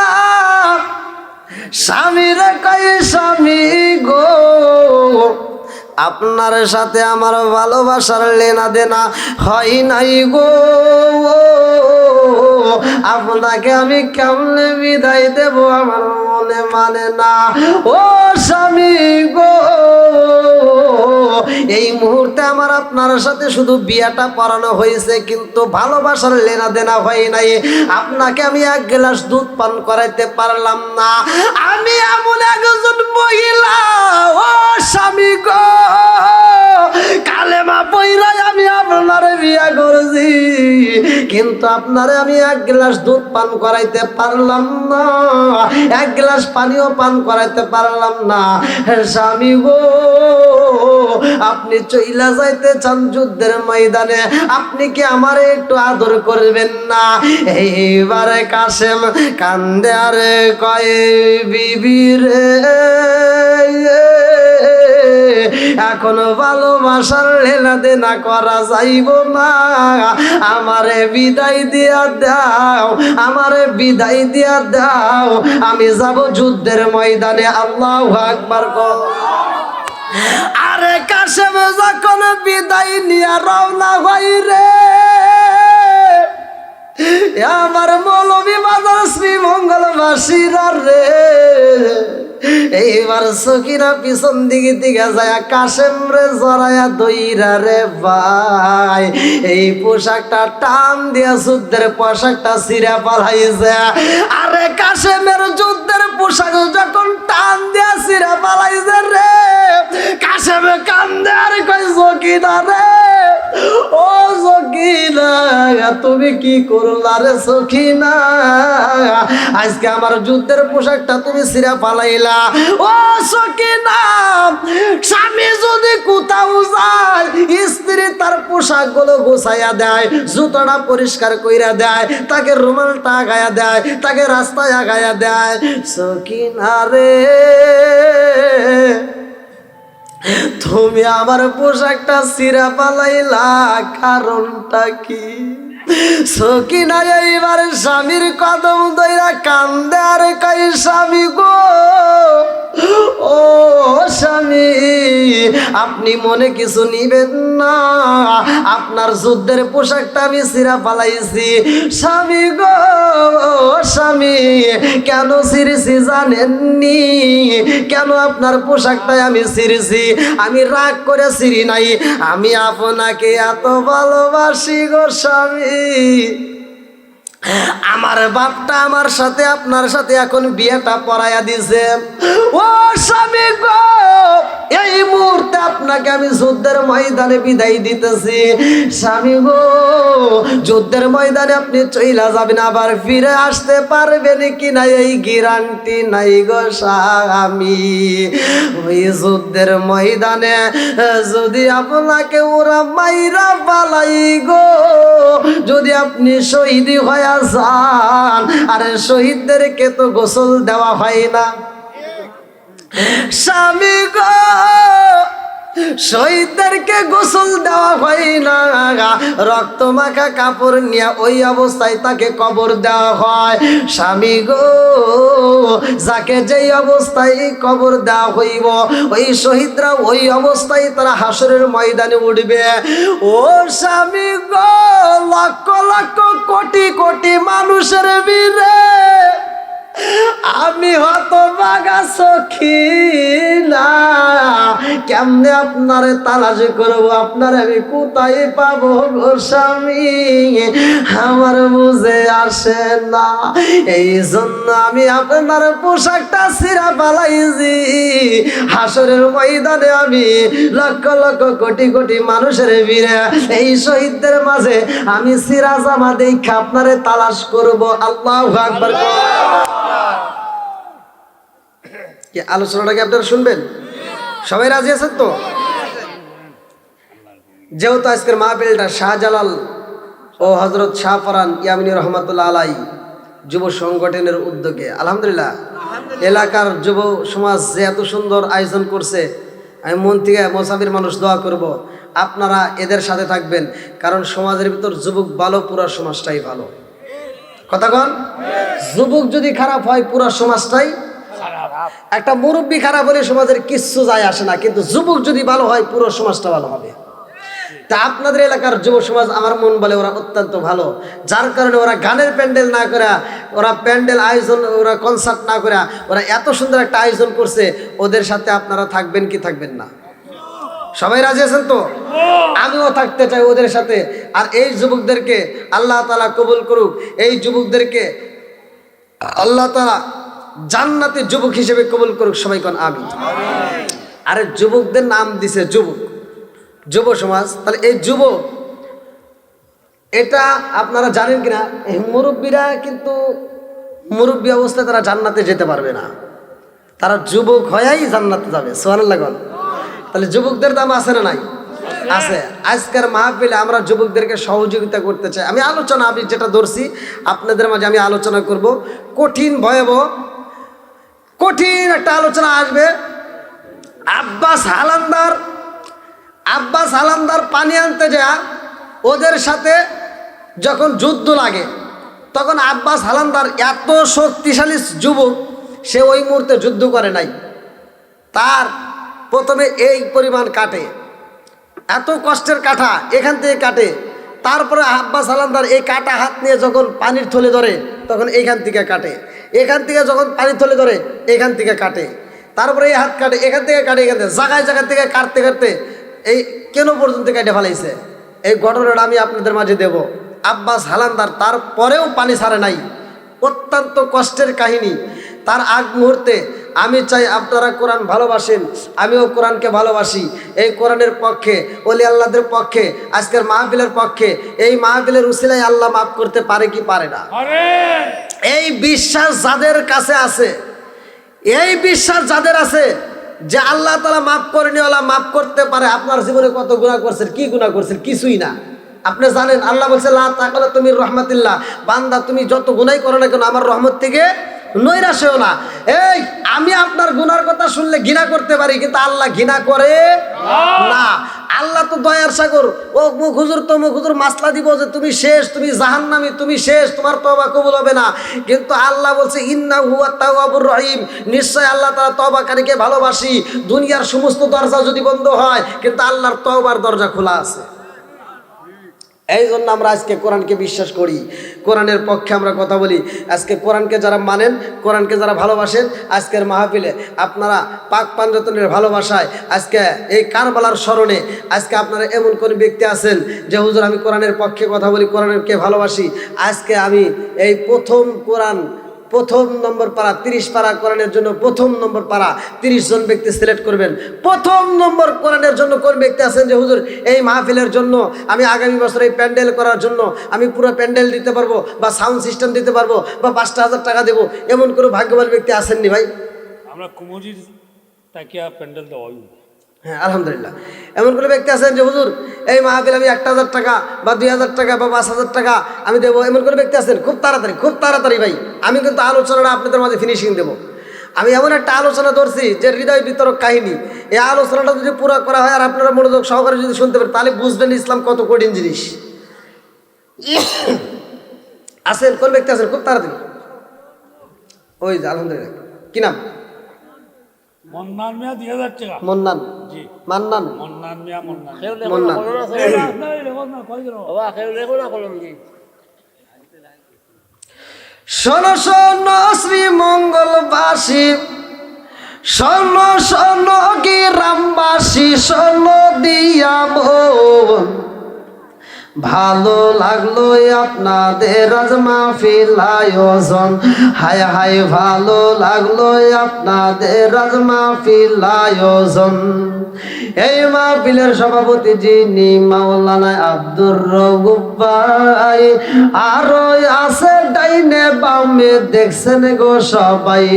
স্বামীর কই স্বামী গো, আপনার সাথে আমার ভালোবাসার লেনা দেনা হয় নাই গো, আপনাকে আমি কেমনে বিদায় দেব আমার মনে মানে না। ও স্বামী গো, এই মুহূর্তে আমার আপনার সাথে শুধু বিয়াটা পড়ানো হয়েছে, কিন্তু ভালোবাসার লেনা দেনা হয় নাই। আপনাকে আমি এক গ্লাস দুধ পান করাইতে পারলাম না। আমি এমন একজন মহিলা ও স্বামী গো, কালেমা পইরাই আমি আপনার বিয়া করেছি, কিন্তু আপনারে আমি এক গ্লাস দুধ পান করাইতে পারলাম না, এক গ্লাস পানিও পান করাইতে পারলাম না। স্বামী গো, আপনি চইলা যাইতে চান যুদ্ধের ময়দানে, আপনি কি আমারে একটু আদর করবেন না? এইবারে কাশেম কান্দে আরে কয়ে বিবি রে, এখন ভালোবাসার লেনা দেনা করা যাইব না, আমারে বিদায় দিয়া দাও, আমারে বিদায় দিয়া দাও, আমি যাব যুদ্ধের ময়দানে। আল্লাহু আকবার। আরে কাশেম যখন বিদায় নিয়া রওনা হই রে, আমার মৌলভী বাজার শ্রী মঙ্গলবাসীরা রে, এইবার সকিনা পিছন দিকে দিকে যায় কাশেম রে জড়ায়া দইরা রে ভাই, এই পোশাকটা টান দিয়া যুদ্ধের পোশাকটা ছিঁড়া পালাইছে। আরে কাশেমের যুদ্ধের পোশাক যখন টান দিয়া ছিঁড়া পালাইছে রে, কাশেমে কান্দে আর কই সকিনা রে, ও সকিনা তুমি কি করলা রে সকিনা, আজকে আমার যুদ্ধের পোশাকটা তুমি ছিঁড়া পালাইলা। ও সকিনা, স্বামী যদি কোথাও যায়, স্ত্রী তার পোশাক গুলো গোছাইয়া দেয়, জুতোটা পরিষ্কার কইরা দেয়, তাকে রুমালটা আগায়া দেয়, তাকে রাস্তায় আগায়া দেয়। সকিনা রে, তুমি আমার পোশাকটা ছিঁড়া পালাইলা, কারণটা কি? সকিনা এইবার স্বামীর কদম ধইরা কান্দে আর কই স্বামী গো, ও স্বামী আপনি মনে কিছু নিবেন না, আপনার যুদ্ধের পোশাকটা আমি ছিঁড়া পালাইছি। স্বামী গো, স্বামী কেন ছিঁড়েছি জানেননি? কেন আপনার পোশাকটাই আমি ছিঁড়েছি? আমি রাগ করে ছিঁড়ি নাই, আমি আপনাকে এত ভালোবাসি গো স্বামী। আমার বাপটা আমার সাথে আপনার সাথে এখন বিয়েটা পড়াইয়া দিছে। ও স্বামী গো, এই মুহূর্তে আপনাকে আমি যুদ্ধের ময়দানে বিদায় দিতেছি। স্বামী গো, যুদ্ধের ময়দানে আপনি চইলা যাবেন, আবার ফিরে আসতে পারবেন কিনা এই গ্যারান্টি নাই গো স্বামী। ওই যুদ্ধের ময়দানে যদি আপনাকে ওরা মাইরা পালাই গো, যদি আপনি শহীদ হয়ে যান, আরে শহীদদেরকে তো গোসল দেওয়া হয় না। স্বামী গো, শহীদদেরকে গোসল দেওয়া হয় না, রক্ত মাখা কাপড় নিয়ে ওই অবস্থায় তাকে কবর দেওয়া হয়। স্বামী গো, যাকে যেই অবস্থায় কবর দেওয়া হইব, ওই শহীদরা ওই অবস্থায় তারা হাসরের ময়দানে উঠবে। ও স্বামী গো, লক্ষ লক্ষ কোটি কোটি মানুষের বীরে আমি হতভাগা সখী না, কেমনে আপনারে তালাশ করবো, আপনার আমি কোথায় পাবো গো স্বামী, আমার বুঝে আসে না। এই জন্য আমি আপনার পোশাকটা ছিঁড়া পালাইছি। হাসরের ময়দানে আমি লক্ষ লক্ষ কোটি কোটি মানুষের ভিড়ে এই শহীদদের মাঝে আমি ছিঁড়া জামা দেখে আপনারে তালাশ করবো। আল্লাহু আকবার। কি আলোচনাটাকে আপনারা শুনবেন? সবাই রাজি আছেন তো? যেহেতু আজকের মাহফিলটা শাহজালাল ও হযরত শাহফরান ইয়ামিনী রহমাতুল্লাহ আলাই যুব সংগঠনের উদ্যোগে, আলহামদুলিল্লাহ এলাকার যুব সমাজ যে এত সুন্দর আয়োজন করছে, আমি মন থেকে মোসাফির মানুষ দোয়া করব আপনারা এদের সাথে থাকবেন, কারণ সমাজের ভিতর যুবক ভালো, পুরো সমাজটাই ভালো। কথা কন, যুবক যদি খারাপ হয় পুরো সমাজটাই, একটা মুরব্বী খারাপ হলে সমাজের কিচ্ছু যায় আসে না, কিন্তু যুবক যদি ভালো হয় পুরো সমাজটা ভালো হবে। তা আপনাদের এলাকার যুব সমাজ আমার মন বলে ওরা অত্যন্ত ভালো, যার কারণে ওরা গানের প্যান্ডেল না করে, ওরা প্যান্ডেল আয়োজন, ওরা কনসার্ট না করে ওরা এত সুন্দর একটা আয়োজন করছে। ওদের সাথে আপনারা থাকবেন কি থাকবেন না? সবাই রাজি আছেন তো? আমিও থাকতে চাই ওদের সাথে। আর এই যুবকদেরকে আল্লাহ তাআলা কবুল করুক, এই যুবকদেরকে আল্লাহ তাআলা জান্নাতে যুবক হিসেবে কবুল করুক। সবাই কোন আমিন। আরে যুবকদের নাম দিছে যুবক, যুব সমাজ, তাহলে এই যুবক এটা আপনারা জানেন কিনা, এই মুরব্বীরা কিন্তু মুরব্বী অবস্থায় তারা জান্নাতে যেতে পারবে না, তারা যুবক হয়েই জান্নাতে যাবে। সুবহানাল্লাহ। তাহলে যুবকদের দাম আছে না নাই? আছে। আজকের মাহফিলে আমরা যুবকদেরকে সহযোগিতা করতে চাই। আমি আলোচনা, আমি যেটা ধরছি আপনাদের মাঝে আমি আলোচনা করব, কঠিন ভয়াবহ কঠিন একটা আলোচনা আসবে। আব্বাস হালান্দার পানি আনতে যায় ওদের সাথে যখন যুদ্ধ লাগে, তখন আব্বাস হালান্দার এত শক্তিশালী যুবক, সে ওই মুহূর্তে যুদ্ধ করে নাই। তার প্রথমে এই পরিমাণ কাটে, এত কষ্টের কাঠা এখান থেকে কাটে, তারপরে আব্বাস হালান্দার এই কাটা হাত নিয়ে যখন পানির থলে ধরে তখন এইখান থেকে কাটে, এখান থেকে যখন পানির থলে ধরে এখান থেকে কাটে, তারপরে এই হাত কাটে, এখান থেকে কাটে, এখান থেকে জায়গায় জায়গা থেকে কাটতে কাটতে এই কেন পর্যন্ত কেটে ফেলাইছে। এই ঘটনাটা আমি আপনাদের মাঝে দেব। আব্বাস হালান্দার তারপরেও পানি ছাড়ে নাই, অত্যন্ত কষ্টের কাহিনী। তার আগ মুহূর্তে আমি চাই আপনারা কোরআন ভালোবাসেন, আমিও কোরআনকে ভালোবাসি। এই কোরআনের পক্ষে, ওলি আল্লাহদের পক্ষে, আজকের মাহফিলের পক্ষে, এই মাহফিলের উসিলায় আল্লাহ মাফ করতে পারে কি পারে না? এই বিশ্বাস যাদের কাছে আছে, এই বিশ্বাস যাদের আছে যে আল্লাহ তাআলা মাফ করেনি, আল্লাহ মাফ করতে পারে। আপনার জীবনে কত গুনাহ করছেন, কি গুনাহ করছেন? কিছুই না। আপনি জানেন আল্লাহ বলছে লা তাকালাতু মির রাহমাতিল্লাহ, বান্দা তুমি যত গুনাহই করো না কেন আমার রহমত থেকে নৈরাশ হও না। এই আমি আপনার গুনার কথা শুনলে ঘৃণা করতে পারি, কিন্তু আল্লাহ ঘৃণা করে না। আল্লাহ তো দয়ার সাগর। ও মুখ হুজুর তো মুখ হুজুর মাসলা দিব যে তুমি শেষ, তুমি জাহান্নামী, তুমি শেষ, তোমার তওবা কবুল হবে না। কিন্তু আল্লাহ বলছে ইন্নাহু হুয়াত তাওয়াবুর রহিম, নিশ্চয় আল্লাহ তাআলা তওবাকারীকে ভালোবাসি। দুনিয়ার সমস্ত দরজা যদি বন্ধ হয়, কিন্তু আল্লাহর তওবার দরজা খোলা আছে। এই জন্য আমরা আজকে কোরআনকে বিশ্বাস করি, কোরআনের পক্ষে আমরা কথা বলি। আজকে কোরআনকে যারা মানেন, কোরআনকে যারা ভালোবাসেন, আজকের মাহফিলে আপনারা পাক পাঞ্জাতনের ভালোবাসায়, আজকে এই কারবালার স্মরণে আজকে আপনারা এমন কোন ব্যক্তি আছেন যে হুজুর আমি কোরআনের পক্ষে কথা বলি, কোরআনকে ভালোবাসি। আজকে আমি এই প্রথম কোরআন প্রথম নম্বর পারা 30 পারা কোরআনের জন্য প্রথম নম্বর পারা 30 জন ব্যক্তি সিলেক্ট করবেন। প্রথম নম্বর কোরআনের জন্য কোন ব্যক্তি আছেন যে হুজুর এই মাহফিলের জন্য আমি আগামী বছর এই প্যান্ডেল করার জন্য আমি পুরো প্যান্ডেল দিতে পারবো বা সাউন্ড সিস্টেম দিতে পারবো বা 5,000 টাকা দেবো, এমন কোনো ভাগ্যবান ব্যক্তি আসেননি ভাই? আমরা কুমজির তাকিয়া প্যান্ডেল দেওয়াই। হ্যাঁ আলহামদুলিল্লাহ। এমন কোনো ব্যক্তি আছেন যে হুজুর এই মাহফিল আমি 1,000 টাকা বা 2,000 টাকা বা 5,000 টাকা আমি দেবো, এমন কোনো ব্যক্তি আছেন? খুব তাড়াতাড়ি ভাই, আমি কিন্তু আলোচনাটা আপনাদের মাঝে ফিনিশিং দেবো। আমি এমন একটা আলোচনা ধরছি যে হৃদয় বিতরক কাহিনী। এই আলোচনাটা যদি পুরো করা হয় আর আপনারা মনোযোগ সহকারে যদি শুনতে পারেন তাহলে বুঝবেন ইসলাম কত কঠিন জিনিস। আছেন কোন ব্যক্তি আছেন? খুব তাড়াতাড়ি। ওই যে আলহামদুলিল্লাহ, কি নাম? মন্নান মিয়া 2,000 টাকা। মন্নান? জি মান্নান? মন্নান মিয়া মন্নান। মন্নান। শোনো শোনো শ্রী মঙ্গলবাসী, শোনো শোনো গ্রামবাসী, শোনো দিয়া মন, ভালো লাগলো আপনাদের আজ মাহফিল আয়োজন, হায় হায় ভালো লাগলো আপনাদের আজ মাহফিল আয়োজন। এই মাহফিলের সভাপতি যিনি মাওলানা আব্দুর রউফ ভাই, আরো আছে ডাইনে বামে দেখছেন গো সবাই,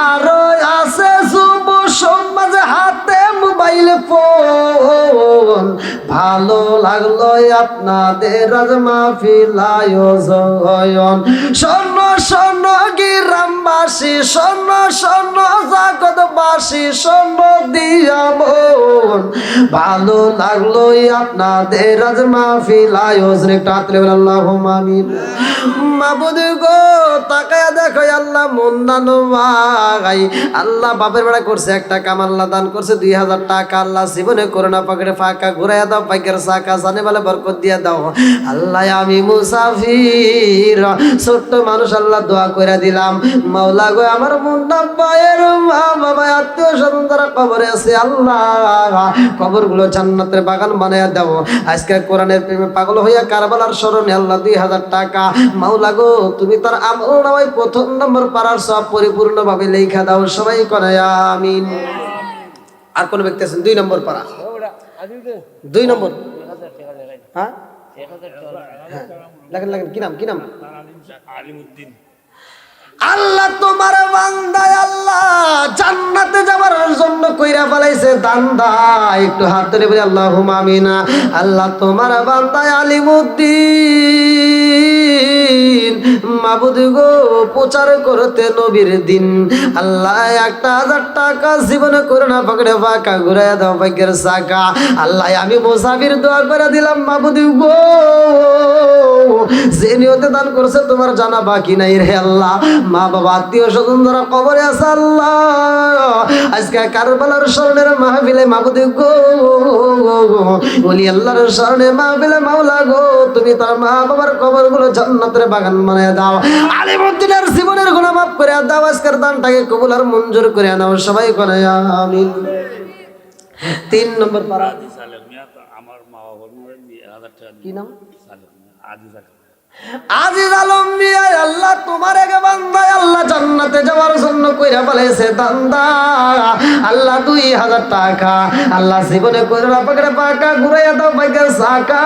আরো আছে যুব সমাজ হাতে মোবাইল ফোন, ভালো লাগলো আপনাদের আজ মাহফিল আয়োজন। শোনো শোনো গ্রামবাসী, শোনো শোনো জগৎবাসী, শোনো দিয়া মন, ভালো লাগলো আপনাদের আজ মাহফিল আয়োজন। একটু হাত তুলে বলেন আল্লাহুম্মা আমিন। মাবুদ গো তাকায়া দেখো আল্লাহ মন্নান ভাই, আল্লাহ বাপের বেড়া করছে একটা কাম, আল্লাহ দান করছে 2,000 টাকা। আল্লাহ জীবনে করোনা পাকড়ে ফাঁকা ঘুরাইয়া দাও, পাইকার সাকা জানে বলে বরকত দিয়া দাও। আল্লাহ আমি মুসাফির ছোট্ট মানুষ, আল্লাহ দোয়া করে দিলাম মাওলা গো আমার মুন্না ভাইয়ের মা বাবা আত্মীয় স্বজন যারা কবরে আছে, আল্লাহ কবর গুলো জান্নাতের বাগান বানাইয়া দাও। আজকে কোরআনের প্রেমে পাগল হইয়া কারবালার স্মরণে আল্লাহ 2,000 টাকা মাওলা গো তুমি তার আমল নামায় প্রথম নম্বর পারার সব পরিপূর্ণ ভাবে লেখা দাও, সবাই করে আমিন। আর কোন ব্যক্তি আছেন 2 নম্বর পারা? 2 নম্বর, হ্যাঁ লাগেন লাগেন, কি নাম কি নাম? আলিমউদ্দিন। আল্লাহ তোমার বান্দায় আল্লাহ জান্নাতে যাওয়ার জন্য কইরা ফেলাইছে দান্দা, একটু হাত ধরে বলি আল্লাহুম্মা আমিন। আল্লাহ তোমার বান্দায় আলিমউদ্দিন মাবুদ গো প্রচার করতে নবীর দিন, আল্লাহ 1,000 টাকা জীবনে করোনা পাকড়ে ফাঁকা ঘুরাইয়া দাও ভাগ্যের চাকা। আল্লাহ আমি মুসাফির দোয়া করে দিলাম মাবুদ গো, যে নিয়তে দান করছে তোমার জানা বাকি নাই রে আল্লাহ। মা বাবা আত্মীয় স্বজন যারা কবরে আছে আল্লাহ আজকে কারবালার স্মরণের মাহফিলে মাবুদ গো ওলি আল্লাহর স্মরণে মাহফিলে মাওলা গো তুমি তার মা বাবার কবর গুলো জান্নাতের বাগান বানায় দাও। আলিমউদ্দিনের জীবনের গুনাহ মাফ করে দাও, আজকের দানটাকে কবুল আর মঞ্জুর করে নাও, সবাই করে আমিন। 3 নম্বর পারা আমার মা বাবার 1,000 টাকা। কি নাম? আজিজ আলম মিয়া। আল্লাহ তোমার এক বান্দায় আল্লাহ জান্নাতে যাওয়ার জন্য কইরা ফেলেছে দান্দা, আল্লাহ 2,000 টাকা আল্লাহ জীবনে করোনা পাকড়ে পাকা ঘুরাইয়া দাও ভাগ্যের চাকা।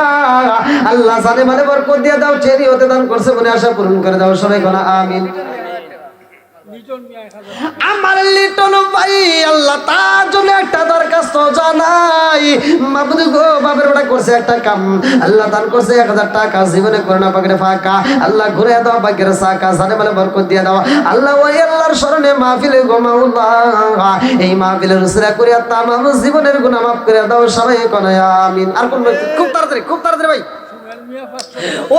আল্লাহ জানে মানে বরকত দিয়া দাও, চেরি হতে দান করছে মনে আশা পূরণ করে দাও, সবাই কোনা আমিন। আমার লিটন ভাই আল্লাহ তার জন্য একটা দরখাস্ত জানাই মাবুদ গো, বাপের বেটা করছে একটা কাম, আল্লাহ দান করছে 1,000 টাকা জীবনে করোনা পাকড়ে ফাঁকা, আল্লাহ ঘুরে দাও ভাগ্যের চাকা জানে মানে বরকত দিয়ে দাও। আল্লাহ ওই আল্লাহর স্মরণে মাহফিলে গো মাওলা এই মাহফিলের উসরা করিয়া তামাম জীবনের গুনাহ মাফ করে দাও, সবাই কোনা আমিন। আর কোন খুব তাড়াতাড়ি ভাই।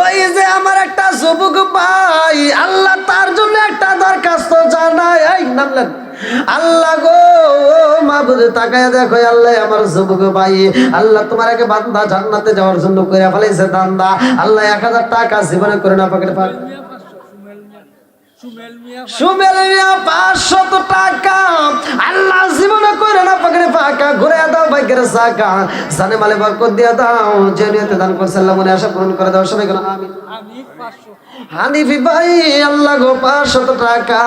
ওই যে আমার একটা যুবক ভাই আল্লাহ তার জন্য একটা দরখাস্ত জানায়, এই নামলেন আল্লাহ গো মাবুদ তাকায়া দেখো আল্লাহ আমার যুবক ভাই আল্লাহ তোমার একে বান্দা জান্নাতে যাওয়ার জন্য কইরা ফেলাইছে দান্দা, আল্লাহ 1,000 টাকা জীবনে করে না পাকেটে পাক। সুমেল মিয়া 500 টাকা আল্লাহ জীবনে করে না পাকড়ে ফাঁকা ঘুরে দাও ভাগ্যের চাকা জানে মালে বরকত দিয়া দাও, যে নিয়তে দান করছে আল্লাহ মনে আশা পূরণ করে দাও, সবাই কোন আমিন। হানিফি ভাই আল্লাহ গো 500 টাকা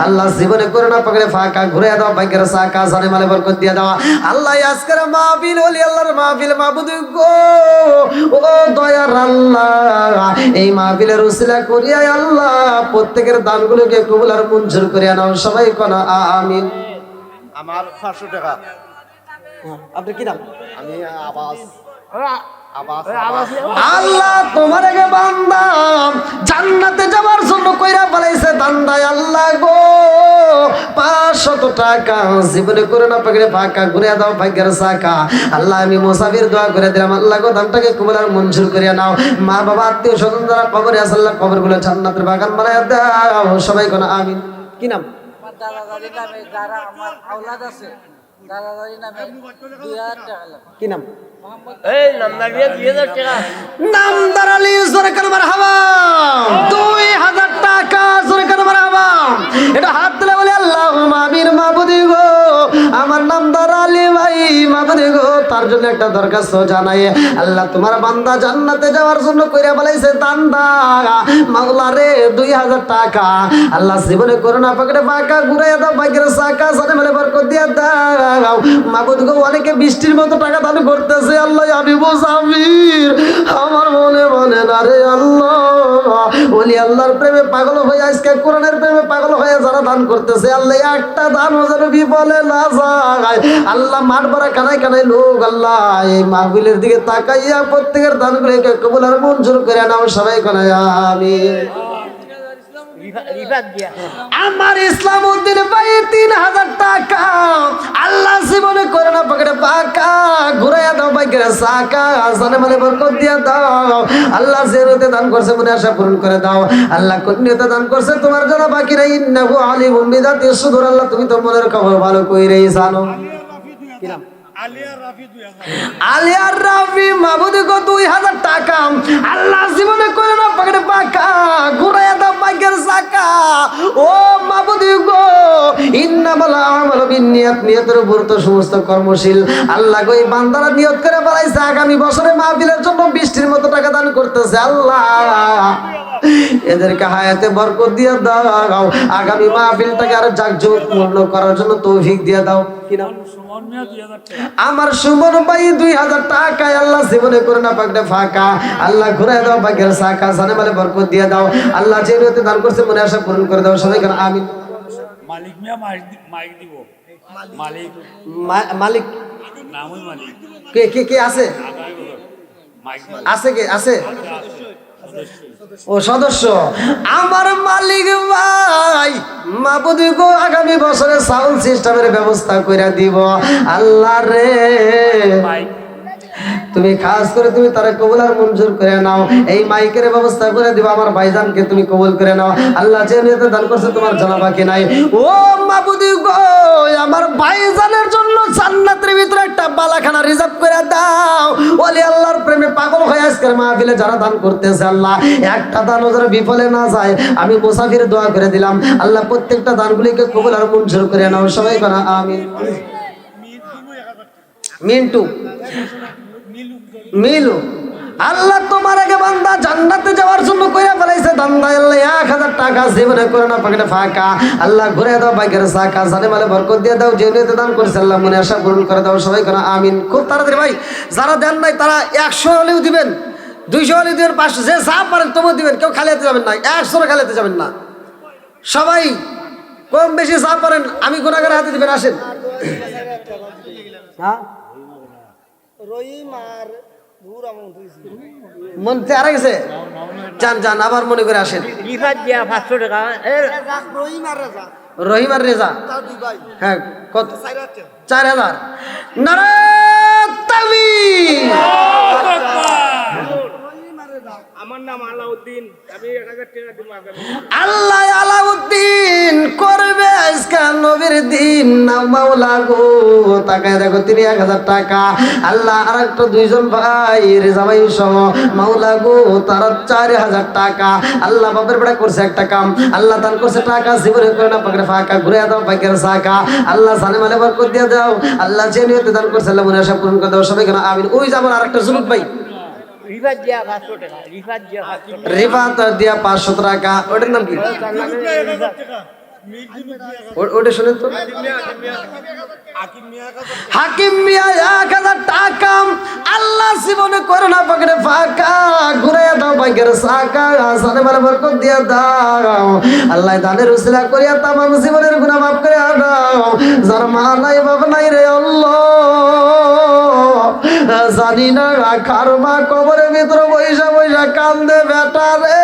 আল্লাহ জীবনে করে না পাকড়ে ফাঁকা ঘুরে দাও ভাগ্যের সাকা জানে মালে বরকত দিয়ে দাও আল্লাহ আজকের মাহফিল ওলি আল্লাহর মাহফিল মাবুদ গো ও দয়ার আল্লাহ এই মাহফিলের উসিলা করিয়া আল্লাহ প্রত্যেকের দানগুলোকে কবুল আর মঞ্জুর করিয়া নাও সবাই কোনা আমিন। আমার 500 টাকা। আপনি কি নাম? আমি আবাস আল্লাহ তোমার আগে বান্দা জান্নাতে যাওয়ার জন্য কইরা বলাইছে দান্দায় আল্লাহ গো 500 টাকা জীবনে করে না পাকড়ে ফাঁকা ঘুরে দাও ভাগ্যের সাকা আল্লাহ আমি মুসাফির দোয়া করে দিলাম আল্লাহ গো দানটাকে কবুল আর মঞ্জুর করিয়া নাও মা বাবা আত্মীয় স্বজন যারা কবরে আছে আল্লাহ কবরগুলো জান্নাতের বাগান বানায়া দাও সবাই কোন আমিন। কি নাম? আমার দাদা দাদি নামে যারা আমার আওলাদ আছে দাদা দাদি নামে 2000 টাকা লাগবে। কি নাম? মোহাম্মদ নামদার আলী জোরে কান মারহাবা 2000 টাকা জোরে কান মারহাবা এটা হাত তুলে বলে আল্লাহুম্মা আমিন মাবুদি গো আমার নামদার আলী ভাই মাবুদি গো তার জন্য একটা দরখাস্ত জানাই আল্লাহ তোমার বান্দা জান্নাতে যাওয়ার জন্য কইরা বলাইছে দান্দা মাওলা রে 2000 টাকা আল্লাহ জীবনে করোনা পাকড়ে বাঁকা ঘুরাইয়া দাও ভাগ্যের সাকা জানে মানে বরকত দিয়া দাও মাবুদ গো অনেকে বৃষ্টির মতো টাকা দান করতেছে আল্লাহ আমি মুসাফির আমার মনে মনে না রে আল্লাহ ওলি আল্লাহর প্রেমে পাগল হয়ে আজকে কোরআনের প্রেমে পাগল হয়ে যারা দান করতেছে আল্লাহ একটা দানও যেন বিফলে না যায় আল্লাহ মাঠ ভরা কানায় কানায় লোক আল্লাহ এই মাহফিলের দিকে তাকাইয়া প্রত্যেকের দানগুলোকে কবুল আর মঞ্জুর করে নাও সবাই কোনায় আমিন। আমার ইসলাম উদ্দিন ভাই 3000 টাকা আল্লাহ জীবনে করে না পাকড়ে পাকা ঘুরাইয়া দাও ভাগ্যের সাকা জানে মানে বরকত দিয়া দাও আল্লাহ জেরতে দান করছে মনে আশা পূরণ করে দাও আল্লাহ কন্যাতে দান করছে তোমার জন্য বাকি নাই ইন্নাহু আলিমুম বিযাতি সুদূর আল্লাহ তুমি তো মনের খবর ভালো কইরেই জানো। কি নাম? আলিয়ার রাফি মাবুদ গো 2000 টাকা আল্লাহ জীবনে করে না পাকড়ে পাকা ঘুরাইয়া দাও ভাগ্যের সাকা ও মাবুদ গো ইন্নামাল আমালু বিন্নিয়াত নিয়তের উপর তো সমস্ত কর্মশীল আল্লাহ গো এই বান্দারা নিয়ত করে বলাইছে আগামী বছরে মাহফিলের জন্য বৃষ্টির মতো টাকা দান করতেছে আল্লাহ এদেরকে হায়াতে বরকত দিয়ে দাও আগামী মাহফিলটাকে আরো জাঁকজমকপূর্ণ করার জন্য তৌফিক দিয়ে দাও। কি নাম? সুমন মিয়া 2000 টাকা। আমার সুমন ভাই 2000 টাকা আল্লাহ জীবনে করে না পাকড়ে ফাঁকা আল্লাহ ঘুরে দাও ভাগ্যের সাকা জানে মানে বরকত দিয়ে দাও আল্লাহ যে নিয়তে দান করছে মনে আশা পূরণ করে দাও সবাই কেন আমিন। মালিক মিয়া মাইক দিব মালিক মালিক নামই মালিক কে কে কে আছে? মাইক আছে কে আছে? ও সদস্য আমার মালিক ভাই মাবুদ গো আগামী বছরে সাউন্ড সিস্টেমের ব্যবস্থা কইরা দিব আল্লাহ রে মাইক তুমি খাস করে তুমি তারা কবুল আর মঞ্জুর করে নাও এই মাইকের ব্যবস্থা করে দিব আমার ভাইজানকে তুমি কবুল করে নাও আল্লাহ যে নিয়তে দান করছে তোমার জানা বাকি নাই ও মাবুদি গো আমার ভাইজানের জন্য জান্নাতের ভিতরে একটা বালাখানা রিজার্ভ করে দাও ওলি আল্লাহর প্রেমে পাগল হয়ে আজকের মাহফিলে যারা দান করতেছে আল্লাহ একটা দানও যেন বিফলে না যায় আমি মুসাফির দোয়া করে দিলাম আল্লাহ প্রত্যেকটা দানগুলিকে কবুল আর মঞ্জুর করে নাও সবাই করা আমিন। মিন্টু মিলু আল্লাহ তোমার আগে বান্দা জান্নাতে যাওয়ার জন্য কইরা ফেলাইছে দান্দা আল্লাহ 1000 টাকা জীবনে করে না পাকড়ে ফাঁকা আল্লাহ ঘুরে দাও ভাগ্যের সাকা জানে মানে বরকত দিয়ে দাও যে নিয়তে দান করছে আল্লাহ মনে আশা পূরণ করে দাও সবাই করে আমিন। খুব তাড়াতাড়ি ভাই যারা দেন নাই তারা 100 হলেও দিবেন 200 হলেও দিবেন 500 যে যা পারেন তবু দিবেন কেউ খালি হাতে যাবেন না 100 খালি হাতে যাবেন না সবাই কম বেশি যা পারেন আমি গুনাহগারের হাতে দিবেন আসেন। হ্যাঁ রহিম আর মন হারা গেছে যান যান আবার মনে করে আসেন। রিফাত দিয়া 500 টাকা রহিম আর রেজা হ্যাঁ কত 4000 নারায়ে তাকবীর আমার নাম আলাউদ্দিন আমি 1000 টাকা দিব আল্লাহ আলাউদ্দিন করবে আজকে নবীর দিন না মাওলা গো তাকায় দেখো তিনি 1000 টাকা আল্লাহ আর একটা দুইজন ভাই রেজা ভাই সহ মাওলা গো তারা 4000 টাকা আল্লাহ বাপের বেড়া করছে একটা কাম আল্লাহ দান করছে টাকা জীবনে করে না পাকড়ে ফাঁকা ঘুরে দাও ভাগ্যের সাকা আল্লাহ জানে মানে বরকত দিয়ে দাও আল্লাহ যে নিয়তে দান করছে আল্লাহ মনে আশা পূরণ করে দাও সবাই কেন আমিন। ওই যে আমার আরেকটা যুবক ভাই রিফাত দিয়া 500 টাকা রিফাত দিয়া 500 টাকা রিফাত দিয়া 500 টাকা। ওটার নাম কি? ওটা শুনেন তো। হাকিম মিয়া 1000 টাকা। আল্লাহ জীবনে করে না পকেটে ফাঁকা, ঘুরে দাও ভাগ্যের সাকা, আসানে মানে বরকত দিয়া দাও। আল্লাহ দানের উসিলা করিয়া তামাম জীবনের গুনাহ মাফ করে দাও। যার মা নাই বাপ নাই রে আল্লাহ, জানি না কার মা কবরের ভিতরে বইসা বইসা কান্দে বেটা রে,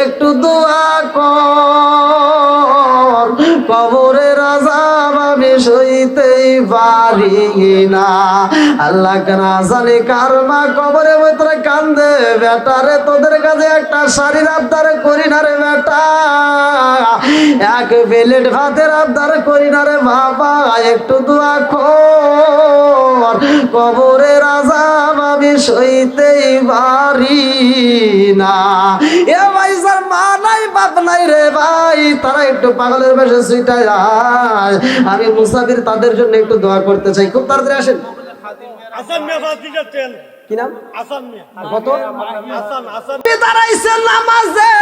একটু দোয়া কর, কবরের আযাব আমি সইতেই পারি না। আল্লাহ না জানি কার মা কবরের ভিতরে কান্দে বেটা রে, তোদের কাছে একটা শাড়ির আবদার করি না রে বেটা, এক প্লেট ভাতের আবদার করি না রে বাবা, একটু দোয়া কর, কবরের আযাব আমি সইতেই পারি না। এ ভাই যার মা নাই বাপ নাই রে ভাই, তারা একটু পাগলের বেশে সুইটা যায়। আমি মুসাফির, তাদের জন্য একটু দোয়া করতে চাই। খুব তাড়াতাড়ি আসেন। আসান মিয়া ফাস দিতেন কি নাম? আসান মিয়া কত? আসান আসান দাঁড়াইছে নামাজে,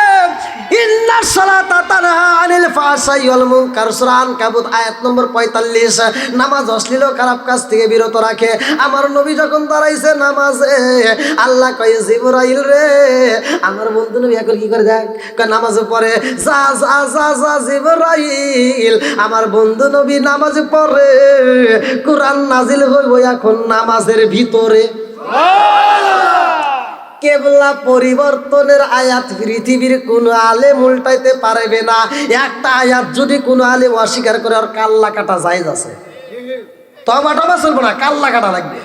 ইন্নাস সালাতা তানহা আনিল ফাহশাই ওয়াল মুনকার, সূরা আনকাবুত আয়াত নম্বর 45। নামাজ অশ্লীল ও খারাপ কাজ থেকে বিরত রাখে। আমার নবী যখন দাঁড়াইছে নামাজে, আল্লাহ কয় জিবরাইল রে, আমার বন্ধু নবী এখন কি করে দেখ, কয় নামাজে পড়ে, যা যা যা যা জিবরাইল, আমার বন্ধু নবী নামাজে পড়ে, কুরআন নাজিল হইব এখন নামাজের ভিতরে। কেবলা পরিবর্তনের আয়াত পৃথিবীর কোন আলেম উল্টাইতে পারবে না। একটা আয়াত যদি কোন আলেম অস্বীকার করে, আর কাল্লা কাটা জায়েজ আছে। তবা টবা চলবো না, কাল্লা কাটা লাগবে।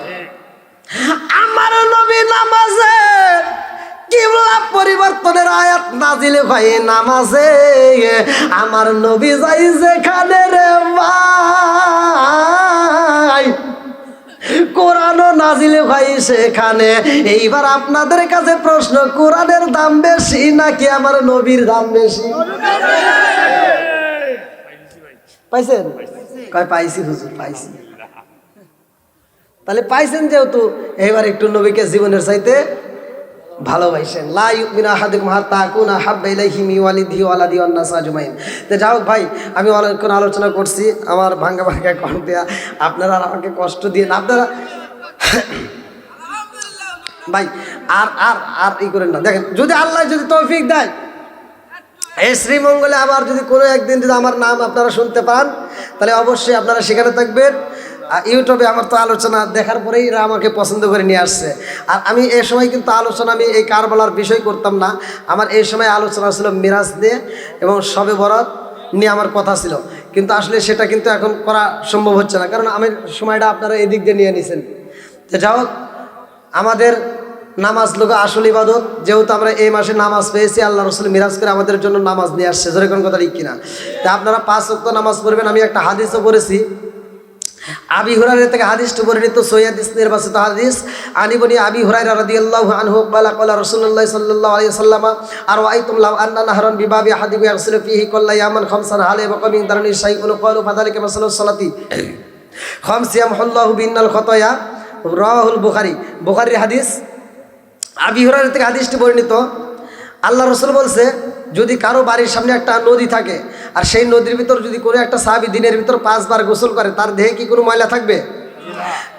আমার নবী নামাজে কিবলা পরিবর্তনের আয়াত নাজিল হয় নামাজে, আমার নবী যাই যেখানে রে ভাই, কোরআনও নাজিল হয় সেখানে। এইবার আপনাদের কাছে প্রশ্ন, কোরআনের দাম বেশি নাকি আমার নবীর দাম বেশি? পাইছেন? কয় পাইছি হুজুর, পাইছি। তাহলে পাইছেন যেহেতু, এবার একটু নবীকে জীবনের চাইতে ভালোবাসেন। লা ইউমিনু আহাদুকুম হাত্তা আকুনা হাব্বা ইলাইহি মিন ওয়ালিদিহি ওয়া ওয়ালাদিহি ওয়ান নাস আজমাইন। তো যাই হোক ভাই, আমি অনেকক্ষণ আলোচনা করছি, আমার ভাঙ্গা ভাঙ্গা কণ্ঠ দেয়া, আপনারা আমাকে কষ্ট দিয়ে না, আপনারা ভাই আর আর আর ই করেন না। দেখেন, যদি আল্লাহ যদি তৌফিক দেয়, এই শ্রীমঙ্গলে আবার যদি কোনো একদিন যদি আমার নাম আপনারা শুনতে পান, তাহলে অবশ্যই আপনারা সেখানে থাকবেন। ইউটিউবে আমার তো আলোচনা দেখার পরেই এরা আমাকে পছন্দ করে নিয়ে আসছে। আর আমি এই সময় কিন্তু আলোচনা, আমি এই কারবালার বিষয় করতাম না, আমার এই সময় আলোচনা ছিল মিরাজ নিয়ে এবং শবে বরাত নিয়ে আমার কথা ছিল, কিন্তু আসলে সেটা কিন্তু এখন করা সম্ভব হচ্ছে না, কারণ আমি সময়টা আপনারা এদিক দিয়ে নিয়ে নিয়েছেন। তো যাই হোক, আমাদের নামাজ লোক আসল ইবাদত, যেহেতু আমরা এই মাসে নামাজ পেয়েছি, আল্লাহ রসুল মিরাজ করে আমাদের জন্য নামাজ নিয়ে আসছে, ধরে কোন কথা ঠিক কিনা। তা আপনারা 5 ওয়াক্ত নামাজ পড়বেন। আমি একটা হাদিসও পড়েছি, আবি হুরায়রা থেকে হাদিসটি বর্ণিত, সহিহ হাদিস, নির্বাচিত হাদিস। আনিবনি আবি হুরায়রা রাদিয়াল্লাহু আনহু ক্বালা ক্বালা রাসূলুল্লাহ সাল্লাল্লাহু আলাইহি ওয়াসাল্লাম, আরাআইতুম লাউ আন্না নাহরান বিবাবি আহাদিকুম ইয়াগসিলু ফীহি কুল্লা ইয়ামান খামসান হাল ইয়াবকা মিন দারনি শাইউন ক্বালু ফাযালিকা মাসালুস সালাতি খামস ইয়ামহুল্লাহু বিন্নাল খাতায়া, রাওয়াহুল বুখারী। বুখারীর হাদিস। আবি হুরায়রা থেকে হাদিসটি বর্ণিত, আল্লাহ রাসূল বলছে, যদি কারো বাড়ির সামনে একটা নদী থাকে, আর সেই নদীর ভিতর যদি কোনো একটা সাহাবী দিনের ভিতর 5 বার গোসল করে, তার দেহে কি কোনো ময়লা থাকবে?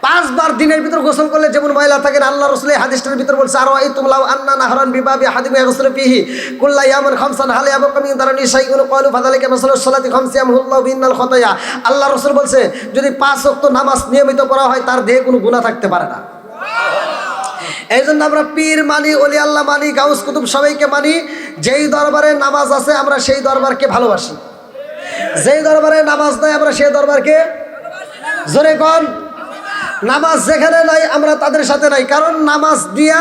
5 বার দিনের ভিতর গোসল করলে যেমন ময়লা থাকে না, আল্লাহ রাসূল এই হাদিসটার ভিতর বলছে, আরাআইতুম লাউ আন্না নাহরান বিবাবি আহাদিকুম ইয়াগসিলু ফীহি কুল্লা ইয়ামান খামসান হাল ইয়াবকা মিন দারনি শাইউন ক্বালু ফাযালিকা মাসালুস সালাতি খামস ইয়ামহুল্লাহু বিন্নাল খাতায়া। আল্লাহ রাসূল বলছে, যদি 5 ওয়াক্ত নামাজ নিয়মিত পড়া হয়, তার দেহে কোনো গুনাহ থাকতে পারে না। এই জন্য আমরা পীর মানি, ওলি আল্লাহ মানি, গাউস কুতুব সবাইকে মানি। যেই দরবারে নামাজ আছে আমরা সেই দরবারকে ভালোবাসি, যেই দরবারে নামাজ নাই আমরা সেই দরবারকে, জোরে কোন, নামাজ যেখানে নাই আমরা তাদের সাথে নাই। কারণ নামাজ দিয়া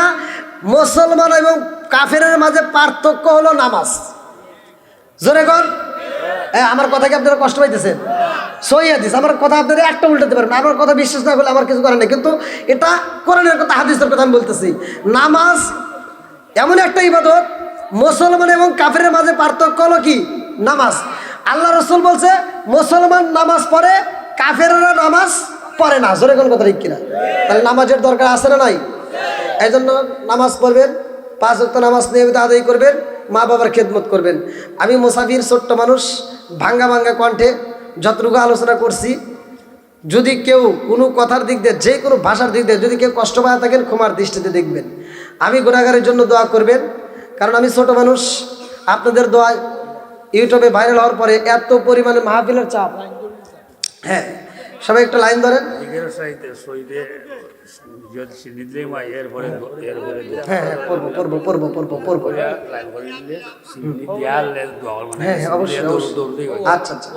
মুসলমান এবং কাফেরের মাঝে পার্থক্য হলো নামাজ। জোরে কোন, আমার কথা কি আপনারা কষ্ট পাইতেছেন? সহিহ হাদিস, আমার কথা আপনারা একটা উল্টাতে পারবেন, আমার কথা বিশ্বাস না করলে আমার কিছু করার নেই, কিন্তু এটা কোরআনের কথা, হাদিসের কথা আমি বলতেছি। নামাজ এমন একটা ইবাদত, মুসলমান এবং কাফেরের মাঝে পার্থক্য হলো কি? নামাজ। আল্লাহ রাসূল বলছে, মুসলমান নামাজ পড়ে, কাফেররা নামাজ পড়ে না। জোরে কোন কথা ঠিক কিনা? তাহলে নামাজের দরকার আছে না নাই? এই জন্য নামাজ পড়বেন, 5 ওয়াক্ত নামাজ নিয়মিত আদায় করবেন, মা বাবার খেদমত করবেন। আমি মুসাফির, ছোট্ট মানুষ, ভাঙ্গা ভাঙ্গা কণ্ঠে যতটুকু আলোচনা করছি, যদি কেউ কোনো কথার দিক দিয়ে, যে কোনো ভাষার দিক দিয়ে যদি কেউ কষ্ট পায় থাকেন, ক্ষমার দৃষ্টিতে দেখবেন। আমি গুনাহগারের জন্য দোয়া করবেন, কারণ আমি ছোট মানুষ। আপনাদের দোয়া ইউটিউবে ভাইরাল হওয়ার পরে এত পরিমাণে মাহফিলের চাপ। হ্যাঁ, সবাই একটা লাইন ধরেন। হ্যাঁ হ্যাঁ, পড়বো পড়বো পড়বো পড়বো পড়বো। হ্যাঁ হ্যাঁ, অবশ্যই অবশ্যই। আচ্ছা আচ্ছা।